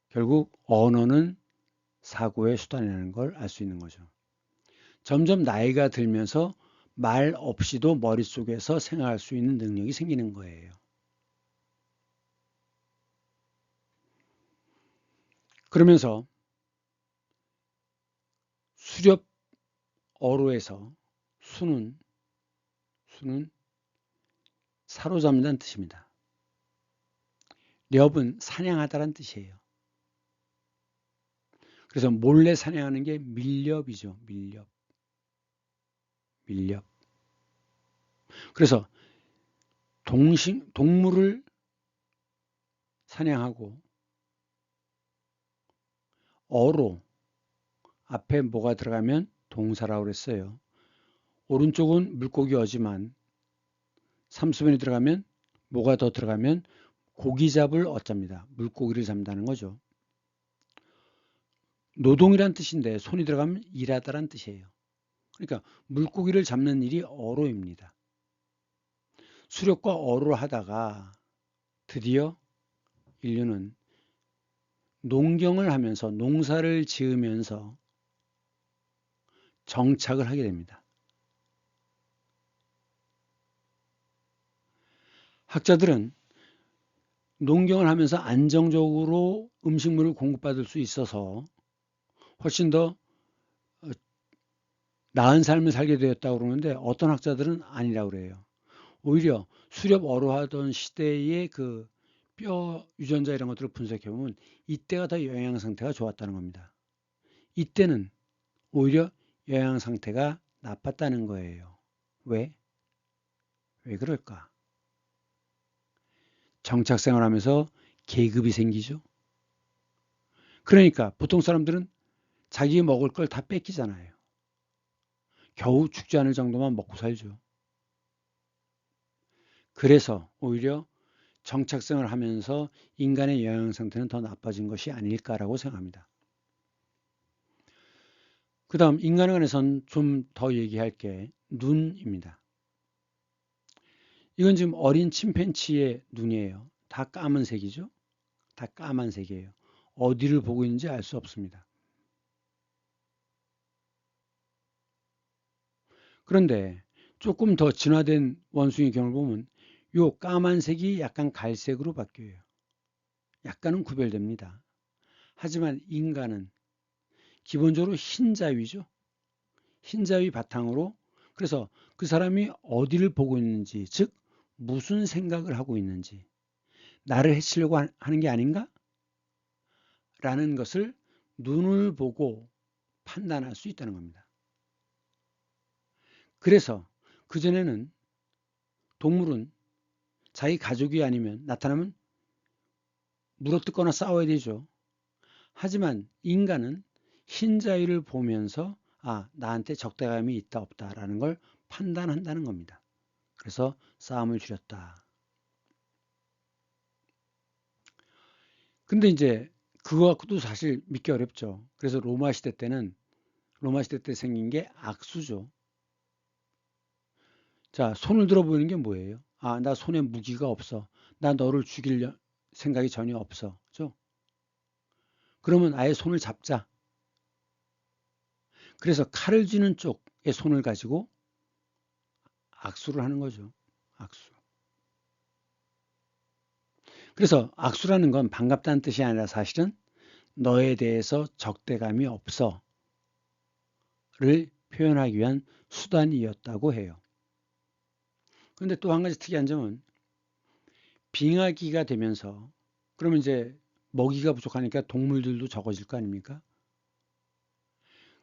결국 언어는 사고의 수단이라는 걸 알 수 있는 거죠. 점점 나이가 들면서 말 없이도 머릿속에서 생각할 수 있는 능력이 생기는 거예요. 그러면서 수렵 어로에서 수는 사로잡는다는 뜻입니다. 렵은 사냥하다라는 뜻이에요. 그래서 몰래 사냥하는 게 밀렵이죠. 밀렵. 그래서 동물을 사냥하고 어로 앞에 뭐가 들어가면 동사라고 그랬어요. 오른쪽은 물고기 어지만 삼수변이 들어가면 뭐가 더 들어가면 고기 잡을 어자입니다. 물고기를 잡는다는 거죠. 노동이란 뜻인데 손이 들어가면 일하다란 뜻이에요. 그러니까 물고기를 잡는 일이 어로입니다. 수렵과 어로를 하다가 드디어 인류는 농경을 하면서 농사를 지으면서 정착을 하게 됩니다. 학자들은 농경을 하면서 안정적으로 음식물을 공급받을 수 있어서 훨씬 더 나은 삶을 살게 되었다고 그러는데 어떤 학자들은 아니라고 그래요. 오히려 수렵 어로하던 시대의 그 뼈 유전자 이런 것들을 분석해 보면 이때가 더 영양 상태가 좋았다는 겁니다. 이때는 오히려 영양 상태가 나빴다는 거예요. 왜? 왜 그럴까? 정착 생활하면서 계급이 생기죠. 그러니까 보통 사람들은 자기 먹을 걸 다 뺏기잖아요. 겨우 죽지 않을 정도만 먹고 살죠. 그래서 오히려 정착성을 하면서 인간의 영양 상태는 더 나빠진 것이 아닐까라고 생각합니다. 그 다음 인간에 관해서는 좀 더 얘기할 게 눈입니다. 이건 지금 어린 침팬지의 눈이에요. 다 까만색이죠. 다 까만색이에요. 어디를 보고 있는지 알 수 없습니다. 그런데 조금 더 진화된 원숭이 경우를 보면 요 까만색이 약간 갈색으로 바뀌어요. 약간은 구별됩니다. 하지만 인간은 기본적으로 흰자위죠. 흰자위 바탕으로 그래서 그 사람이 어디를 보고 있는지 즉 무슨 생각을 하고 있는지 나를 해치려고 하는 게 아닌가? 라는 것을 눈을 보고 판단할 수 있다는 겁니다. 그래서 그전에는 동물은 자기 가족이 아니면 나타나면 물어뜯거나 싸워야 되죠. 하지만 인간은 흰자위를 보면서 나한테 적대감이 있다 없다라는 걸 판단한다는 겁니다. 그래서 싸움을 줄였다. 근데 이제 그거 갖고도 사실 믿기 어렵죠. 그래서 로마 시대 때 생긴 게 악수죠. 자, 손을 들어 보이는 게 뭐예요? 나 손에 무기가 없어. 나 너를 죽일 생각이 전혀 없어. 그죠? 그러면 아예 손을 잡자. 그래서 칼을 쥐는 쪽의 손을 가지고 악수를 하는 거죠. 악수. 그래서 악수라는 건 반갑다는 뜻이 아니라 사실은 너에 대해서 적대감이 없어를 표현하기 위한 수단이었다고 해요. 그런데 또 한 가지 특이한 점은 빙하기가 되면서 그러면 이제 먹이가 부족하니까 동물들도 적어질 거 아닙니까?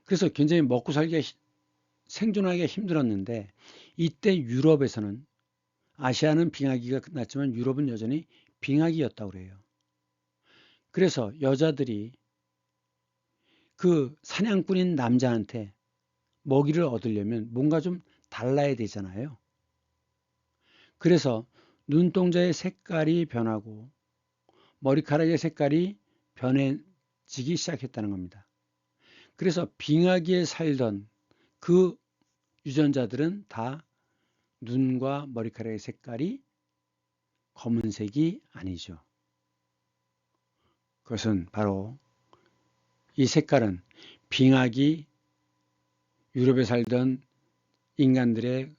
그래서 굉장히 먹고 살기가 생존하기가 힘들었는데 이때 유럽에서는 아시아는 빙하기가 끝났지만 유럽은 여전히 빙하기였다고 그래요. 그래서 여자들이 그 사냥꾼인 남자한테 먹이를 얻으려면 뭔가 좀 달라야 되잖아요. 그래서 눈동자의 색깔이 변하고 머리카락의 색깔이 변해지기 시작했다는 겁니다. 그래서 빙하기에 살던 그 유전자들은 다 눈과 머리카락의 색깔이 검은색이 아니죠. 그것은 바로 이 색깔은 빙하기 유럽에 살던 인간들의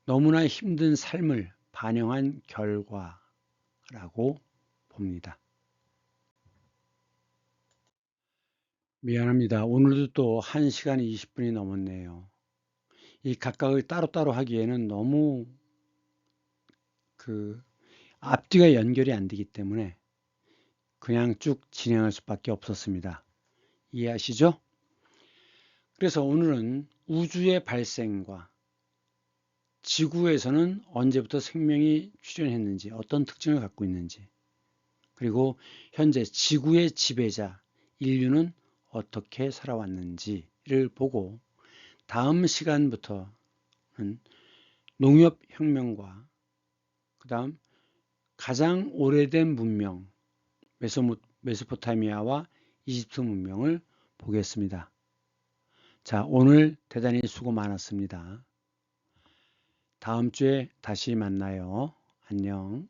너무나 힘든 삶을 반영한 결과라고 봅니다. 미안합니다. 오늘도 또 1시간 20분이 넘었네요. 이 각각을 따로따로 하기에는 너무 앞뒤가 연결이 안 되기 때문에 그냥 쭉 진행할 수밖에 없었습니다. 이해하시죠? 그래서 오늘은 우주의 발생과 지구에서는 언제부터 생명이 출현했는지, 어떤 특징을 갖고 있는지, 그리고 현재 지구의 지배자, 인류는 어떻게 살아왔는지를 보고 다음 시간부터는 농업혁명과 그 다음 가장 오래된 문명, 메소포타미아와 이집트 문명을 보겠습니다. 자, 오늘 대단히 수고 많았습니다. 다음 주에 다시 만나요. 안녕.